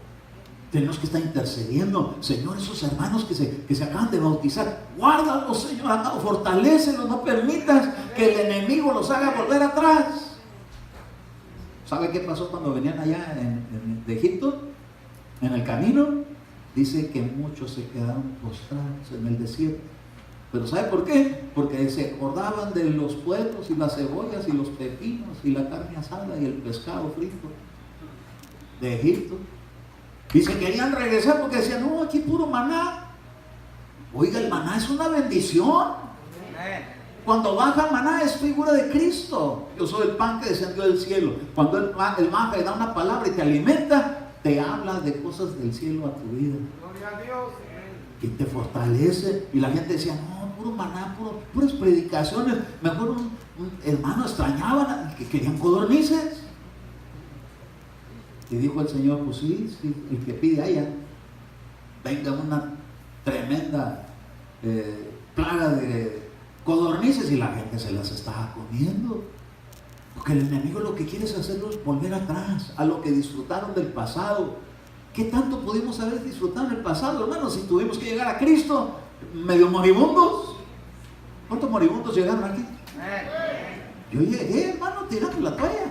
Tenemos que estar intercediendo. Señor, esos hermanos que se acaban de bautizar, guárdalos, Señor amado, fortalécelos, no permitas que el enemigo los haga volver atrás. ¿Sabe qué pasó cuando venían allá de Egipto? En el camino, dice que muchos se quedaron postrados en el desierto. ¿Pero sabe por qué? Porque se acordaban de los puerros y las cebollas y los pepinos y la carne asada y el pescado frito de Egipto. Y se querían regresar porque decían, no, aquí puro maná. Oiga, el maná es una bendición. Cuando baja el maná es figura de Cristo. Yo soy el pan que descendió del cielo. Cuando el baja y da una palabra y te alimenta, te habla de cosas del cielo a tu vida. Gloria a Dios. Y te fortalece. Y la gente decía, no, puro maná, puras predicaciones. Mejor un hermano extrañaban que querían codornices. Y dijo el Señor, pues sí, el que pide allá, venga una tremenda plaga de codornices y la gente se las estaba comiendo. Porque el enemigo lo que quiere es hacerlos volver atrás a lo que disfrutaron del pasado. ¿Qué tanto pudimos haber disfrutado en el pasado, hermanos? Si tuvimos que llegar a Cristo medio moribundos. ¿Cuántos moribundos llegaron aquí? Yo llegué, hermano, tirando la toalla.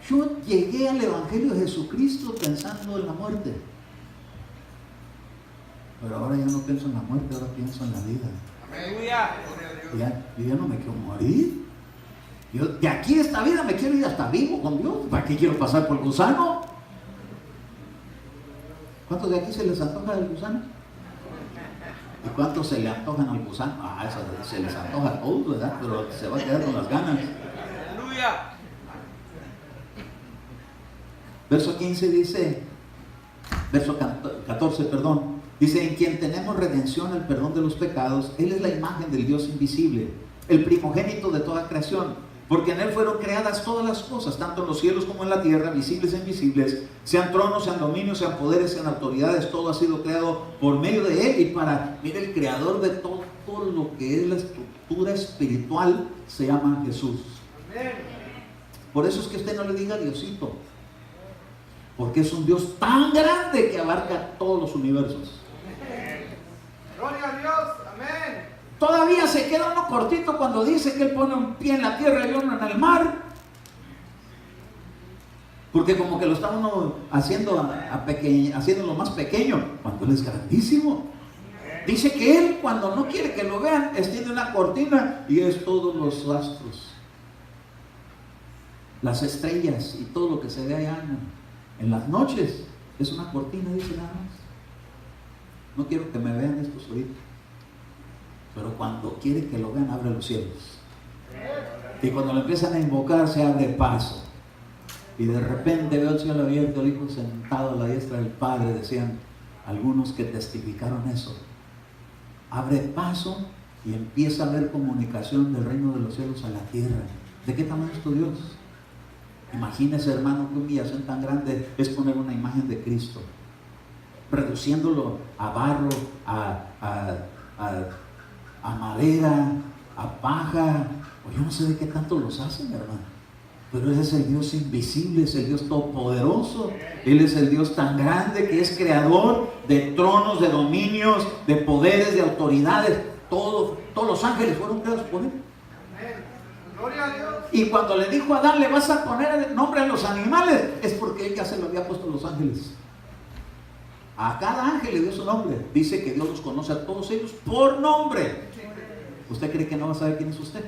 Yo llegué al Evangelio de Jesucristo pensando en la muerte. Pero ahora ya no pienso en la muerte, ahora pienso en la vida. Yo ya no me quiero morir. Yo de aquí de esta vida me quiero ir hasta vivo con Dios. ¿Para qué quiero pasar por el gusano? ¿Cuántos de aquí se les antoja el gusano? ¿Y cuántos se le antojan al gusano? Eso se les antoja a todos, ¿verdad? Pero se va a quedar con las ganas. Aleluya. Verso 15 dice, verso 14, perdón. Dice, en quien tenemos redención, el perdón de los pecados. Él es la imagen del Dios invisible, el primogénito de toda creación, porque en Él fueron creadas todas las cosas, tanto en los cielos como en la tierra, visibles e invisibles, sean tronos, sean dominios, sean poderes, sean autoridades, todo ha sido creado por medio de Él y para, mire, el creador de todo lo que es la estructura espiritual se llama Jesús. Por eso es que usted no le diga Diosito, porque es un Dios tan grande que abarca todos los universos. Gloria a Dios. Amén. Todavía se queda uno cortito cuando dice que Él pone un pie en la tierra y uno en el mar. Porque como que lo está uno haciéndolo más pequeño, cuando Él es grandísimo. Dice que Él, cuando no quiere que lo vean, extiende una cortina y es todos los astros, las estrellas y todo lo que se ve allá en las noches. Es una cortina, dice nada más. No quiero que me vean estos ahorita, pero cuando quiere que lo vean, abre los cielos. Y cuando lo empiezan a invocar, se abre paso. Y de repente veo el cielo abierto, el Hijo sentado a la diestra del Padre, decían algunos que testificaron eso. Abre paso y empieza a haber comunicación del reino de los cielos a la tierra. ¿De qué tamaño es tu Dios? Imagínese, hermano, qué humillación tan grande es poner una imagen de Cristo, reduciéndolo a barro, a madera, a paja, o yo no sé de qué tanto los hacen, hermano. Pero Él es el Dios invisible, es el Dios todopoderoso. Él es el Dios tan grande que es creador de tronos, de dominios, de poderes, de autoridades. Todos los ángeles fueron creados por Él. Gloria a Dios. Y cuando le dijo a Adán, le vas a poner el nombre a los animales, es porque Él ya se lo había puesto a los ángeles. A cada ángel le dio su nombre. Dice que Dios los conoce a todos ellos por nombre. ¿Usted cree que no va a saber quién es usted?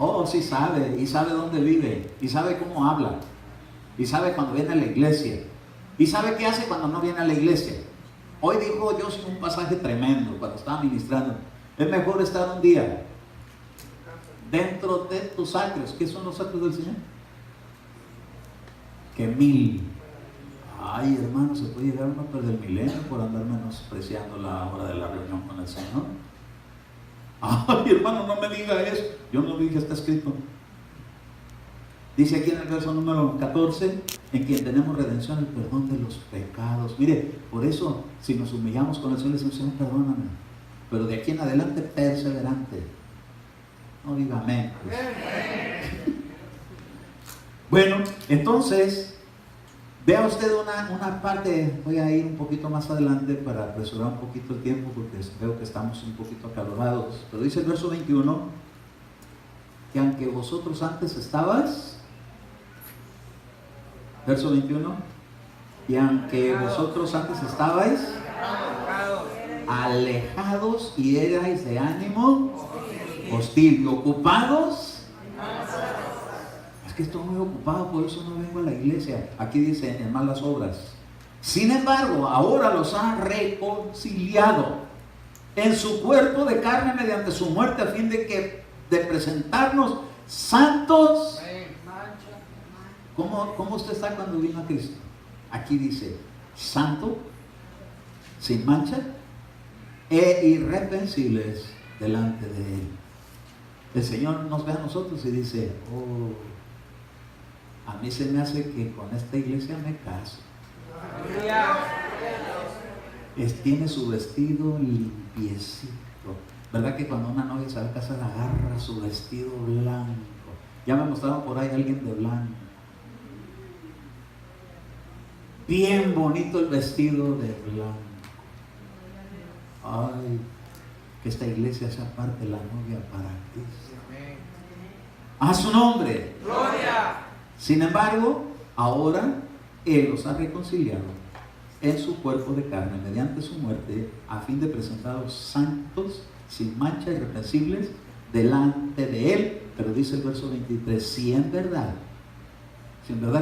Oh, sí sabe, y sabe dónde vive, y sabe cómo habla, y sabe cuando viene a la iglesia, y sabe qué hace cuando no viene a la iglesia. Hoy dijo Dios un pasaje tremendo cuando estaba ministrando. Es mejor estar un día dentro de tus atrios. ¿Qué son los atrios del Señor? Que 1000. Ay, hermano, se puede llegar a uno del milenio por andar menospreciando la hora de la reunión con el Señor. Ay, hermano, no me diga eso. Yo no dije, está escrito. Dice aquí en el verso número 14, en quien tenemos redención, el perdón de los pecados. Mire, por eso, si nos humillamos con el Señor, le decimos, Señor, perdóname. Pero de aquí en adelante, perseverante. No diga amén. Pues. Bueno, entonces, vea usted una parte, voy a ir un poquito más adelante para apresurar un poquito el tiempo porque veo que estamos un poquito acalorados. Pero dice el verso 21, que aunque vosotros antes estabais, verso 21, y aunque vosotros antes estabais alejados y erais de ánimo hostil y ocupados, es que estoy muy ocupado, por eso no vengo a la iglesia. Aquí dice en malas obras. Sin embargo, ahora los ha reconciliado en su cuerpo de carne mediante su muerte, a fin de presentarnos santos. ¿Cómo usted está cuando vino a Cristo? Aquí dice santo, sin mancha e irreprensibles delante de Él. El Señor nos ve a nosotros y dice, oh, a mí se me hace que con esta iglesia me caso. Tiene su vestido limpiecito. ¿Verdad que cuando una novia se va a casar agarra su vestido blanco? Ya me mostraron por ahí a alguien de blanco. Bien bonito el vestido de blanco. Ay, que esta iglesia sea parte de la novia para Cristo. A su nombre. Gloria. Sin embargo, ahora Él los ha reconciliado en su cuerpo de carne mediante su muerte, a fin de presentaros santos, sin mancha, irreprensibles delante de Él. Pero dice el verso 23, si en verdad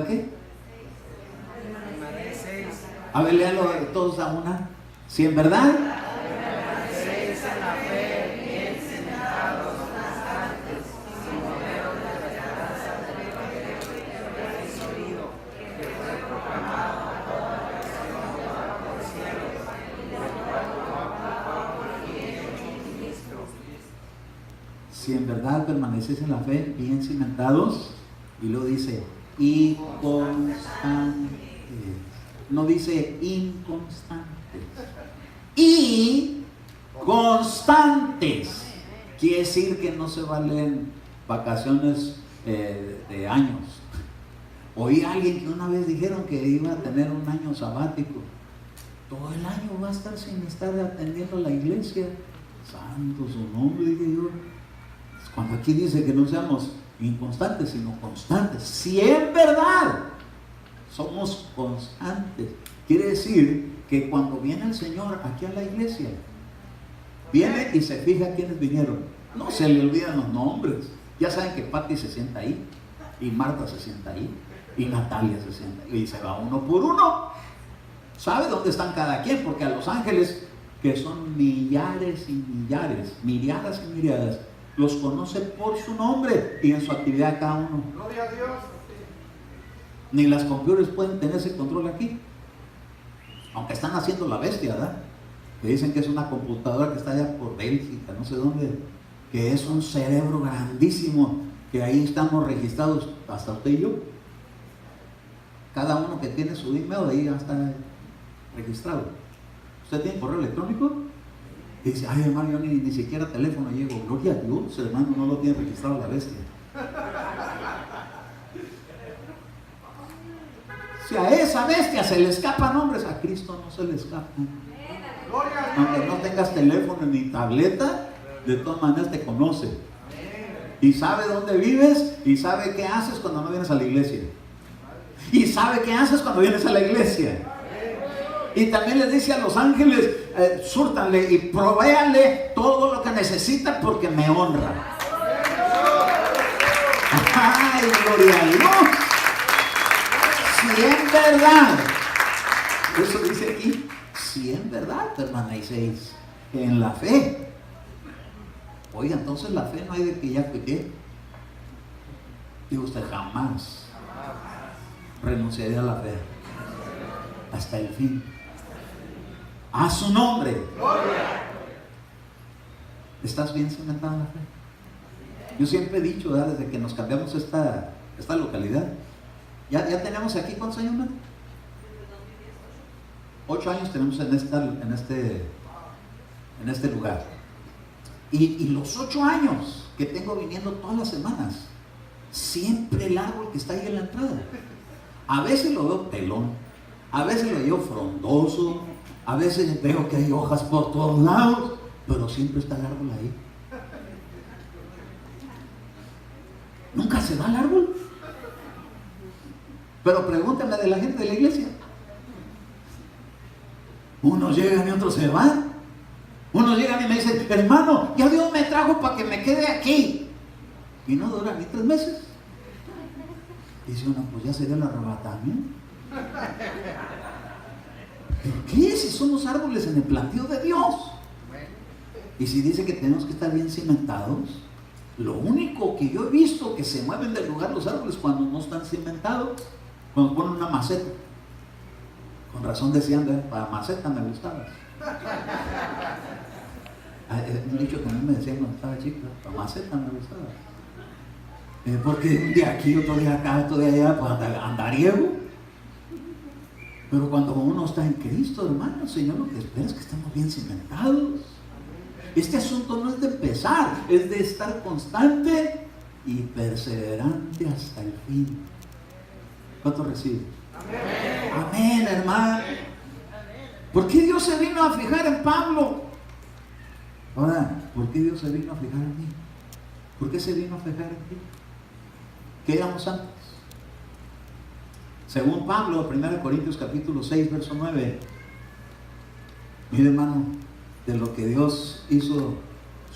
¿qué? A ver, léalo todos a una. Si en verdad si en verdad permanecéis en la fe, bien cimentados, y luego dice, y constantes. No dice inconstantes. Y constantes. Quiere decir que no se valen vacaciones de años. Oí a alguien que una vez dijeron que iba a tener un año sabático. Todo el año va a estar sin estar atendiendo a la iglesia. Santo su nombre, dije yo. Cuando aquí dice que no seamos inconstantes, sino constantes. Si en verdad somos constantes, quiere decir que cuando viene el Señor aquí a la iglesia, viene y se fija quiénes vinieron. No se le olvidan los nombres. Ya saben que Pati se sienta ahí, y Marta se sienta ahí, y Natalia se sienta ahí, y se va uno por uno. ¿Sabe dónde están cada quien? Porque a los ángeles, que son millares y millares, miriadas y miriadas, los conoce por su nombre y en su actividad cada uno. Gloria a Dios. Ni las computadores pueden tener ese control aquí, aunque están haciendo la bestia, ¿verdad? que dicen que es una computadora que está allá por Bélgica, no sé dónde, que es un cerebro grandísimo, que ahí estamos registrados, hasta usted y yo. Cada uno que tiene su email ahí ya está registrado. ¿Usted tiene correo electrónico? Y dice, ay hermano, yo ni siquiera teléfono llego. Gloria a Dios, hermano, no lo tiene registrado la bestia. Si a esa bestia se le escapan nombres, a Cristo no se le escapan. Aunque no tengas teléfono ni tableta, de todas maneras te conoce. Y sabe dónde vives y sabe qué haces cuando no vienes a la iglesia. Y sabe qué haces cuando vienes a la iglesia. Y también les dice a los ángeles, súrtanle y provéanle todo lo que necesita porque me honra. ¡Ay, gloria a Dios! Si en verdad, eso dice aquí, si en verdad permanecéis en la fe. Oiga, entonces la fe no hay de que ya pequé. Digo, usted jamás renunciaría a la fe hasta el fin. A su nombre. ¿Estás bien cimentada en la fe? Yo siempre he dicho, ¿verdad? Desde que nos cambiamos esta localidad, ya tenemos aquí, ¿cuántos años más? 8 años tenemos en este lugar. Y los 8 años que tengo viniendo todas las semanas, siempre el árbol que está ahí en la entrada. A veces lo veo pelón, a veces lo veo frondoso, a veces veo que hay hojas por todos lados, pero siempre está el árbol ahí. Nunca se va el árbol. Pero pregúntame de la gente de la iglesia. Unos llegan y otros se van. Unos llegan y me dicen, hermano, ya Dios me trajo para que me quede aquí. Y no dura ni 3 meses. Dice uno, pues ya sería el arrebatamiento. ¿Pero qué? Si somos árboles en el planteo de Dios. Y si dice que tenemos que estar bien cimentados, lo único que yo he visto que se mueven del lugar los árboles cuando no están cimentados, cuando ponen una maceta. Con razón decían, para maceta me gustabas. Un dicho que a mí me decían cuando estaba chico, para maceta me gustaba. Porque un día aquí, otro día acá, otro día allá, pues andariego. Pero cuando uno está en Cristo, hermano, el Señor lo que espera es que estemos bien cimentados. Este asunto no es de empezar, es de estar constante y perseverante hasta el fin. ¿Cuánto recibe? Amén. Amén, hermano. ¿Por qué Dios se vino a fijar en Pablo? Ahora, ¿por qué Dios se vino a fijar en mí? ¿Por qué se vino a fijar en ti? ¿Qué éramos antes? Según Pablo, 1 Corintios capítulo 6, verso 9. Mire, hermano, de lo que Dios hizo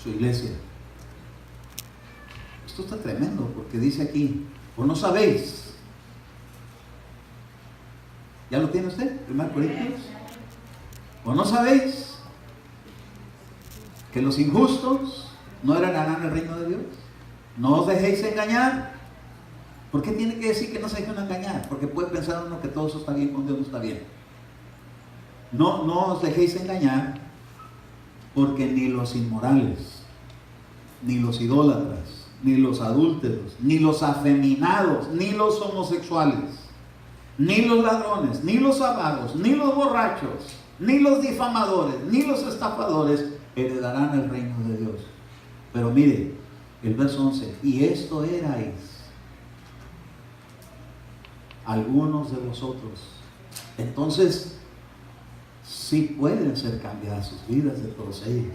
su iglesia. Esto está tremendo porque dice aquí, ¿o no sabéis? ¿Ya lo tiene usted? 1 Corintios. ¿O no sabéis que los injustos no heredarán el reino de Dios? No os dejéis engañar. ¿Por qué tiene que decir que no se dejen engañar? Porque puede pensar uno que todo eso está bien con Dios, no está bien. No os dejéis engañar, porque ni los inmorales, ni los idólatras, ni los adúlteros, ni los afeminados, ni los homosexuales, ni los ladrones, ni los avaros, ni los borrachos, ni los difamadores, ni los estafadores heredarán el reino de Dios. Pero mire, el verso 11, y esto erais algunos de vosotros. Entonces, sí pueden ser cambiadas sus vidas de todos ellos.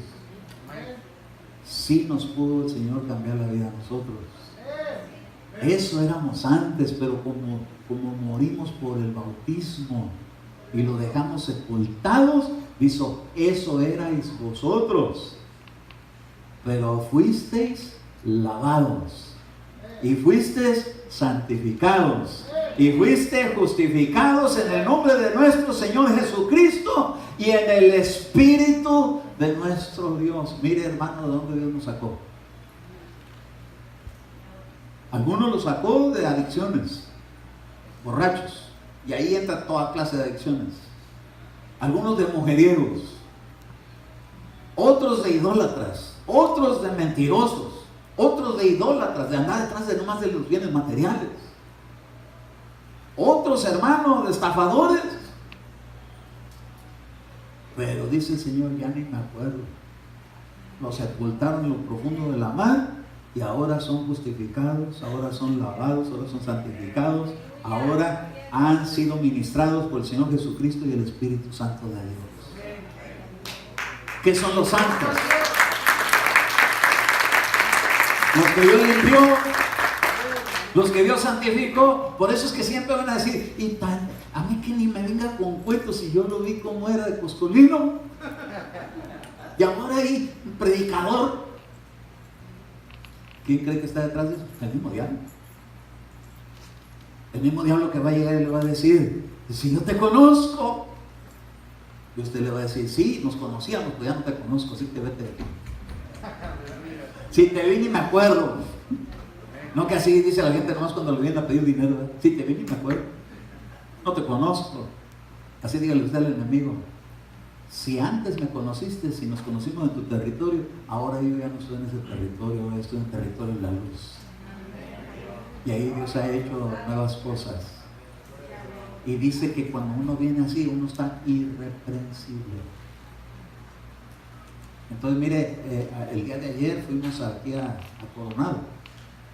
Sí nos pudo el Señor cambiar la vida a nosotros. Eso éramos antes, pero como morimos por el bautismo y lo dejamos sepultados, dijo, eso erais vosotros, pero fuisteis lavados y fuisteis santificados y fuisteis justificados en el nombre de nuestro Señor Jesucristo y en el Espíritu de nuestro Dios. Mire, hermano, ¿de dónde Dios nos sacó? Algunos lo sacó de adicciones, borrachos, y ahí entra toda clase de adicciones. Algunos de mujeriegos, otros de idólatras, otros de mentirosos, otros de idólatras, de andar detrás de nomás de los bienes materiales, otros hermanos de estafadores. Pero dice el Señor, ya ni me acuerdo. Los sepultaron en lo profundo de la mar y ahora son justificados, ahora son lavados, ahora son santificados, ahora han sido ministrados por el Señor Jesucristo y el Espíritu Santo de Dios. ¿Qué son los santos? Los que Dios limpió, los que Dios santificó. Por eso es que siempre van a decir, y tal, a mí que ni me venga con cuentos si yo lo vi como era de costolino. Y ahora hay un predicador. ¿Quién cree que está detrás de eso? El mismo diablo. El mismo diablo que va a llegar y le va a decir, si yo te conozco. Y usted le va a decir, sí, nos conocíamos, pues ya no te conozco, así que vete de aquí. Si te vi ni me acuerdo. No que así dice la gente nomás cuando le vienen a pedir dinero, ¿verdad? Si te vi ni me acuerdo. No te conozco. Así dígale usted al enemigo. Si antes me conociste, si nos conocimos en tu territorio, ahora yo ya no estoy en ese territorio, ahora estoy en el territorio de la luz. Y ahí Dios ha hecho nuevas cosas. Y dice que cuando uno viene así, uno está irreprensible. Entonces mire, el día de ayer fuimos aquí a Coronado.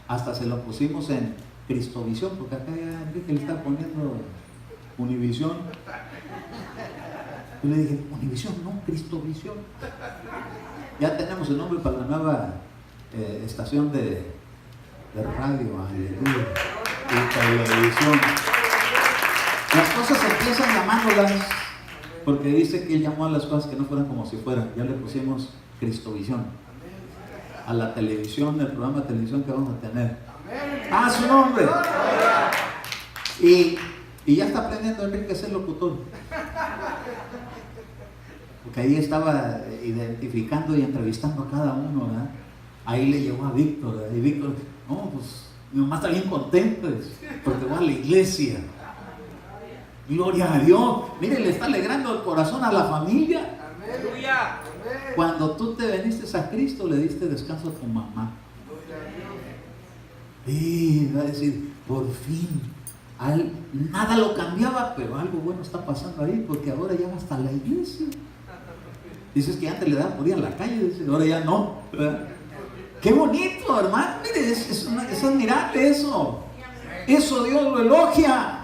Hasta se lo pusimos en Cristovisión, porque acá ya Enrique le está poniendo Univisión. Yo le dije, Univisión, no, Cristovisión. Ya tenemos el nombre para la nueva estación de radio, aleluya, y televisión. Las cosas empiezan llamándolas, porque dice que él llamó a las cosas que no fueran como si fueran. Ya le pusimos Cristovisión a la televisión, el programa de televisión que vamos a tener. ¡Ah, su nombre! Y ya está aprendiendo Enrique a ser locutor. Porque ahí estaba identificando y entrevistando a cada uno, ¿verdad? Ahí le llegó a Víctor, ¿verdad? Y Víctor, no, pues mi mamá está bien contenta porque va a la iglesia. Gloria a Dios. Mire, le está alegrando el corazón a la familia. Aleluya. Cuando tú te viniste a Cristo, le diste descanso a tu mamá. Y va a decir, por fin, nada lo cambiaba, pero algo bueno está pasando ahí, porque ahora ya va hasta la iglesia. Dices que antes le daban por ir a la calle, dice, ahora ya no. ¿Verdad? Qué bonito, hermano. Mire, es admirable eso. Eso Dios lo elogia.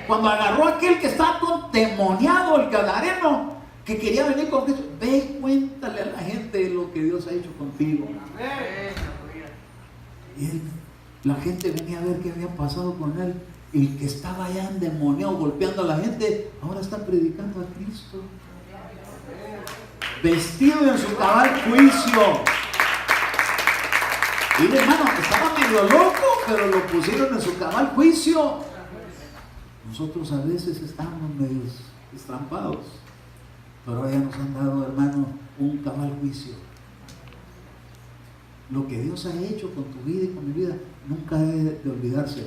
Cuando agarró a aquel que está endemoniado, el gadareno, que quería venir con Cristo, ve y cuéntale a la gente lo que Dios ha hecho contigo. Y la gente venía a ver qué había pasado con él. Y el que estaba allá endemoniado, golpeando a la gente, ahora está predicando a Cristo. Vestido en su cabal juicio. Y hermano, estaba medio loco, pero lo pusieron en su cabal juicio. Nosotros a veces estamos medio estrampados, pero ahora ya nos han dado, hermano, un cabal juicio. Lo que Dios ha hecho con tu vida y con mi vida nunca debe de olvidarse.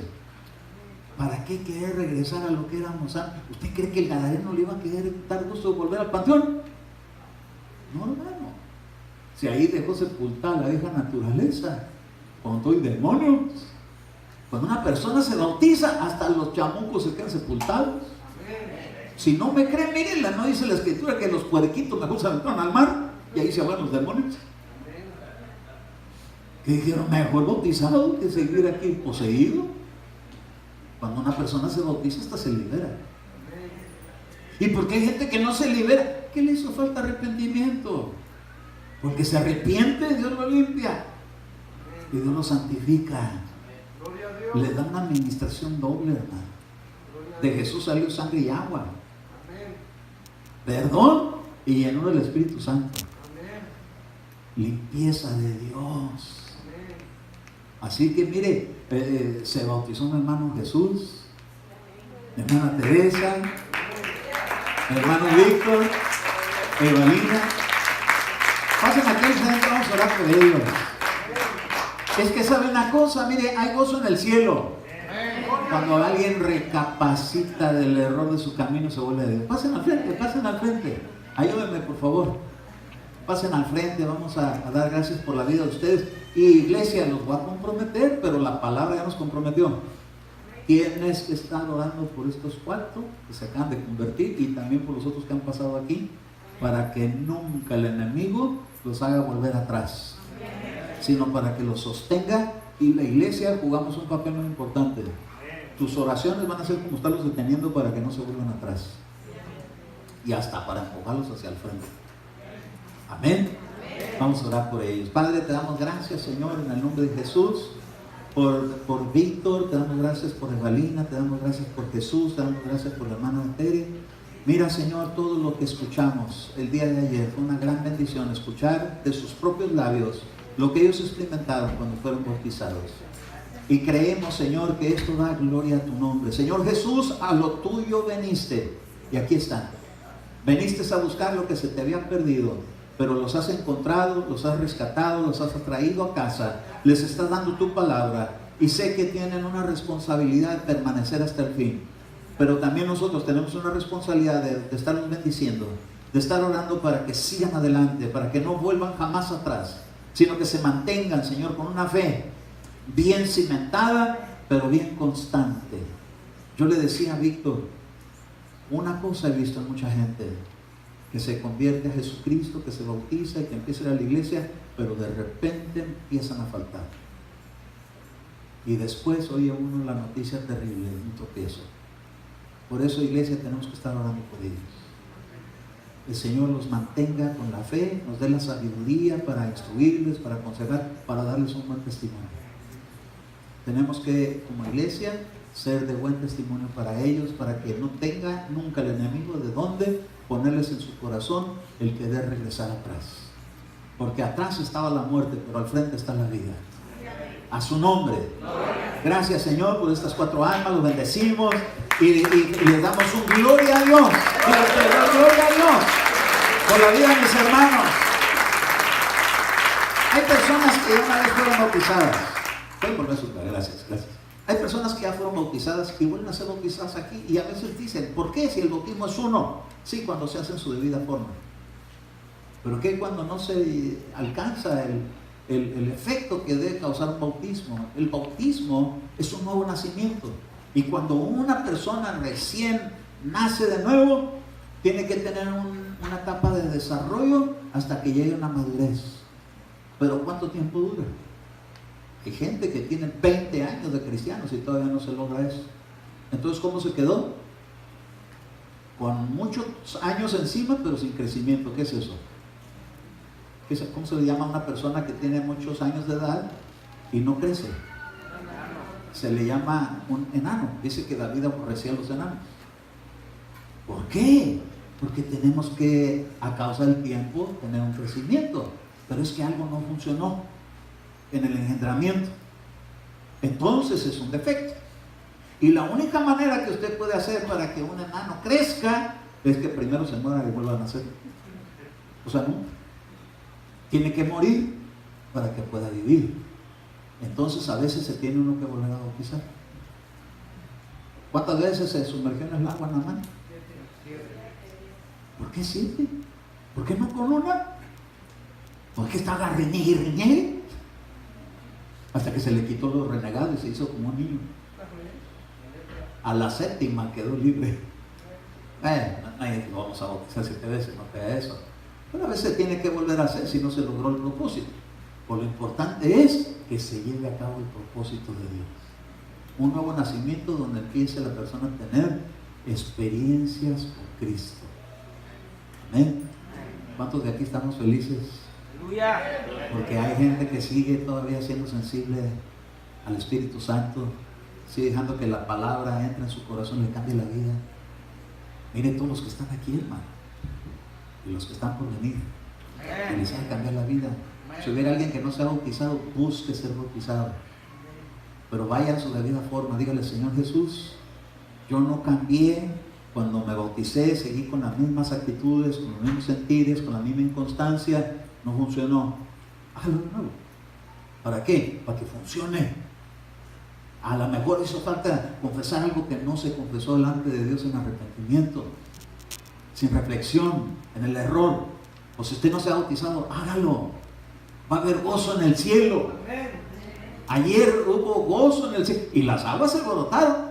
¿Para qué querer regresar a lo que éramos antes? ¿Usted cree que el gadareno le iba a querer dar gusto de volver al panteón? No, hermano. Si ahí dejó sepultada la vieja naturaleza, con todo y demonios. Cuando una persona se bautiza, hasta los chamucos se quedan sepultados. Si no me creen, mírenla, no dice la escritura que los puerquitos mejor se aventaron al mar y ahí se van los demonios. Que dijeron, mejor bautizado que seguir aquí poseído. Cuando una persona se bautiza, hasta se libera. ¿Y por qué hay gente que no se libera? ¿Qué le hizo falta? Arrepentimiento. Porque se arrepiente, Dios lo limpia y Dios lo santifica. Le da una administración doble, hermano. De Jesús salió sangre y agua, perdón y llenura del Espíritu Santo, limpieza de Dios. Así que mire, se bautizó mi hermano Jesús, mi hermana Teresa, mi hermano Víctor, Evalina. Pasen aquí, vamos a orar por ellos. Es que sabe una cosa, mire, hay gozo en el cielo. Cuando alguien recapacita del error de su camino, se vuelve a Dios. Pasen al frente, ayúdenme por favor. Pasen al frente, vamos a dar gracias por la vida de ustedes. Y iglesia, los voy a comprometer, pero la palabra ya nos comprometió. Tienes que estar orando por estos 4 que se acaban de convertir y también por los otros que han pasado aquí, para que nunca el enemigo los haga volver atrás, sino para que los sostenga. Y la iglesia jugamos un papel muy importante. Tus oraciones van a ser como estarlos deteniendo para que no se vuelvan atrás, y hasta para empujarlos hacia el frente. Amén. Vamos a orar por ellos. Padre, te damos gracias, Señor, en el nombre de Jesús, por Víctor, te damos gracias por Evalina, te damos gracias por Jesús, te damos gracias por la hermana Tere. Mira, Señor, todo lo que escuchamos el día de ayer fue una gran bendición, escuchar de sus propios labios lo que ellos experimentaron cuando fueron bautizados. Y creemos, Señor, que esto da gloria a tu nombre. Señor Jesús, a lo tuyo veniste, y aquí están. Veniste a buscar lo que se te había perdido, pero los has encontrado, los has rescatado, los has traído a casa, les estás dando tu palabra, y sé que tienen una responsabilidad de permanecer hasta el fin, pero también nosotros tenemos una responsabilidad de estarlos bendiciendo, de estar orando para que sigan adelante, para que no vuelvan jamás atrás, sino que se mantengan, Señor, con una fe bien cimentada, pero bien constante. Yo le decía a Víctor, una cosa he visto en mucha gente, que se convierte a Jesucristo, que se bautiza y que empieza a ir a la iglesia, pero de repente empiezan a faltar. Y después oye uno la noticia terrible, un tropiezo. Por eso, iglesia, tenemos que estar orando por ellos. El Señor los mantenga con la fe, nos dé la sabiduría para instruirles, para aconsejar, para darles un buen testimonio. Tenemos que, como iglesia, ser de buen testimonio para ellos, para que no tenga nunca el enemigo de dónde ponerles en su corazón el querer regresar atrás. Porque atrás estaba la muerte, pero al frente está la vida. A su nombre. Gracias, Señor, por estas 4 almas, los bendecimos y les damos un gloria a Dios. Gloria a Dios por la vida de mis hermanos. Hay personas que una vez fueron bautizadas. Pueden volver a su lugar, gracias. Hay personas que ya fueron bautizadas y vuelven a ser bautizadas aquí, y a veces dicen, ¿por qué? Si el bautismo es uno. Sí, cuando se hace en su debida forma. Pero ¿qué cuando no se alcanza el efecto que debe causar un bautismo? El bautismo es un nuevo nacimiento. Y cuando una persona recién nace de nuevo, tiene que tener una etapa de desarrollo hasta que llegue a una madurez. Pero ¿cuánto tiempo dura? Hay gente que tiene 20 años de cristianos y todavía no se logra eso. Entonces, ¿cómo se quedó? Con muchos años encima, pero sin crecimiento. ¿Qué es eso? ¿Cómo se le llama a una persona que tiene muchos años de edad y no crece? Se le llama un enano. Dice que David aborrecía a los enanos. ¿Por qué? Porque tenemos que, a causa del tiempo, tener un crecimiento. Pero es que algo no funcionó en el engendramiento. Entonces es un defecto. Y la única manera que usted puede hacer para que un enano crezca es que primero se muera y vuelva a nacer. O sea, no. Tiene que morir para que pueda vivir. Entonces a veces se tiene uno que volver a bautizar. ¿Cuántas veces se sumergió en el agua Naamán? ¿Por qué 7? ¿Por qué no con una? ¿Por qué estaba reniegue y reniegue? Hasta que se le quitó lo renegado y se hizo como un niño. A la 7ª quedó libre. Nadie lo vamos a bautizar 7 veces, no queda eso. Pero a veces tiene que volver a hacer si no se logró el propósito. Pues lo importante es que se lleve a cabo el propósito de Dios. Un nuevo nacimiento donde empiece la persona a tener experiencias con Cristo. Amén. ¿Cuántos de aquí estamos felices? Porque hay gente que sigue todavía siendo sensible al Espíritu Santo, sigue dejando que la palabra entre en su corazón y le cambie la vida. Miren todos los que están aquí, hermano, y los que están por venir, que les haga cambiar la vida. Si hubiera alguien que no se ha bautizado, busque ser bautizado, pero vaya en su debida forma. Dígale: Señor Jesús, yo no cambié cuando me bauticé, seguí con las mismas actitudes, con los mismos sentires, con la misma inconstancia. No funcionó. Hágalo de nuevo. ¿Para qué? Para que funcione. A lo mejor hizo falta confesar algo que no se confesó delante de Dios en arrepentimiento, sin reflexión, en el error. O si usted no se ha bautizado, hágalo. Va a haber gozo en el cielo. Amén. Ayer hubo gozo en el cielo y las aguas se alborotaron.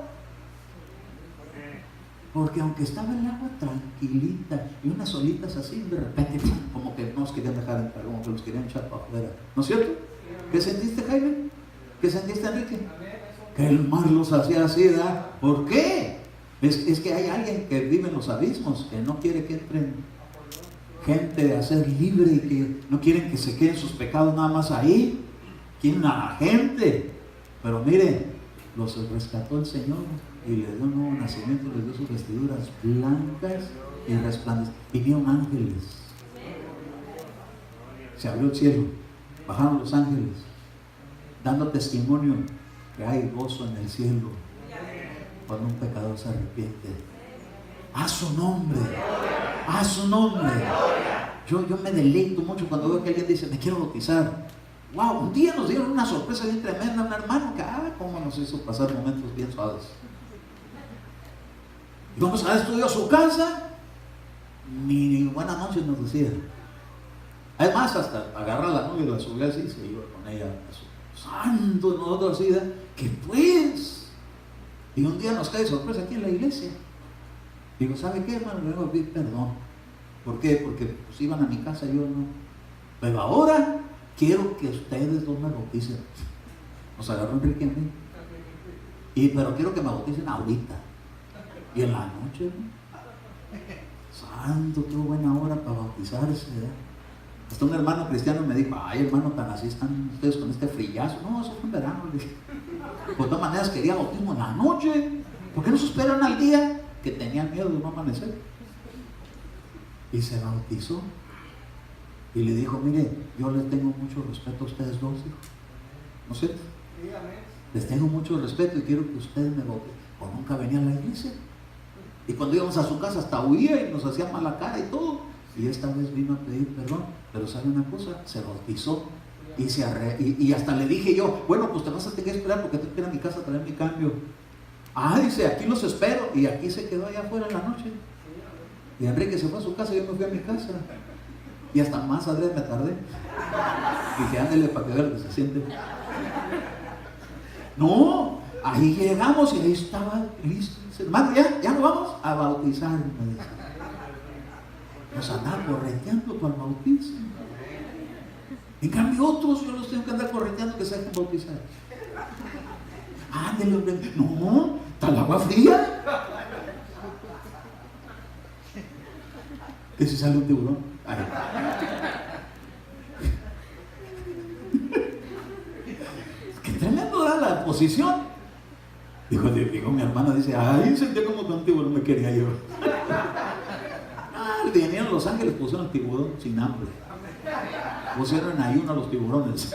Porque aunque estaba el agua tranquilita y unas olitas así, de repente como que no nos querían dejar entrar, como que los querían echar para afuera. ¿No es cierto? ¿Qué sentiste, Jaime? ¿Qué sentiste, Enrique? Que el mar los hacía así, ¿verdad? ¿Por qué? Es que hay alguien que vive en los abismos, que no quiere que entren gente a ser libre y que no quieren que se queden sus pecados nada más ahí. Quieren a la gente. Pero mire, los rescató el Señor y le dio un nuevo nacimiento, les dio sus vestiduras blancas y resplandecientes. Y vieron ángeles. Se abrió el cielo, bajaron los ángeles, dando testimonio que hay gozo en el cielo cuando un pecador se arrepiente. A su nombre, a su nombre. Yo me deleito mucho cuando veo que alguien dice, me quiero bautizar. Wow, un día nos dieron una sorpresa bien tremenda, un hermano que, cómo nos hizo pasar momentos bien suaves. Y vamos a estudiar a su casa, ni buenas noches nos decía. Además, hasta agarra a la novia y la subió así y se iba con ella a su santo, nosotros así, que pues. Y un día nos cae sorpresa aquí en la iglesia. Digo, ¿sabe qué, hermano? Le vengo a pedir perdón. ¿Por qué? Porque pues iban a mi casa, yo no. Pero ahora quiero que ustedes dos me bauticen. Nos agarró Enrique a mí. Pero quiero que me bauticen ahorita. Y en la noche, ¿no? Santo, qué buena hora para bautizarse, ¿eh? Hasta un hermano cristiano me dijo, ay, hermano, tan así están ustedes con este frillazo. No, eso fue en verano. De todas maneras quería bautismo en la noche. ¿Por qué no se esperan al día? Que tenían miedo de no amanecer. Y se bautizó. Y le dijo, mire, yo les tengo mucho respeto a ustedes dos, hijo. ¿No es cierto? Les tengo mucho respeto y quiero que ustedes me bauticen. O nunca venía a la iglesia. Y cuando íbamos a su casa hasta huía y nos hacía mala cara y todo. Y esta vez vino a pedir perdón. Pero ¿sabe una cosa? Se bautizó. Y hasta le dije yo, bueno, pues te vas a tener que esperar porque tengo que ir a mi casa a traer mi cambio. Dice, aquí los espero. Y aquí se quedó allá afuera en la noche. Y Enrique se fue a su casa y yo me fui a mi casa. Y hasta más adrede me tardé. Dije, ándale para que vea lo que se siente. No, ahí llegamos y ahí estaba listo. Hermano, ya nos vamos a bautizar. Nos andaba correteando para el bautismo. En cambio otros yo los tengo que andar correteando que se dejen bautizar. Ándale, hombre. No, está el agua fría. Que si sale un tiburón. Qué tremendo era la posición. Dijo mi hermana, dice, sentía como que un tiburón me quería yo. Vinieron los ángeles, pusieron el tiburón sin hambre. Pusieron en ayuno a los tiburones.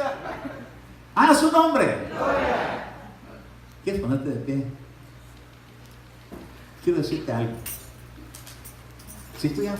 ¡A su nombre! ¿Quieres ponerte de pie? Quiero decirte algo. Si tú ya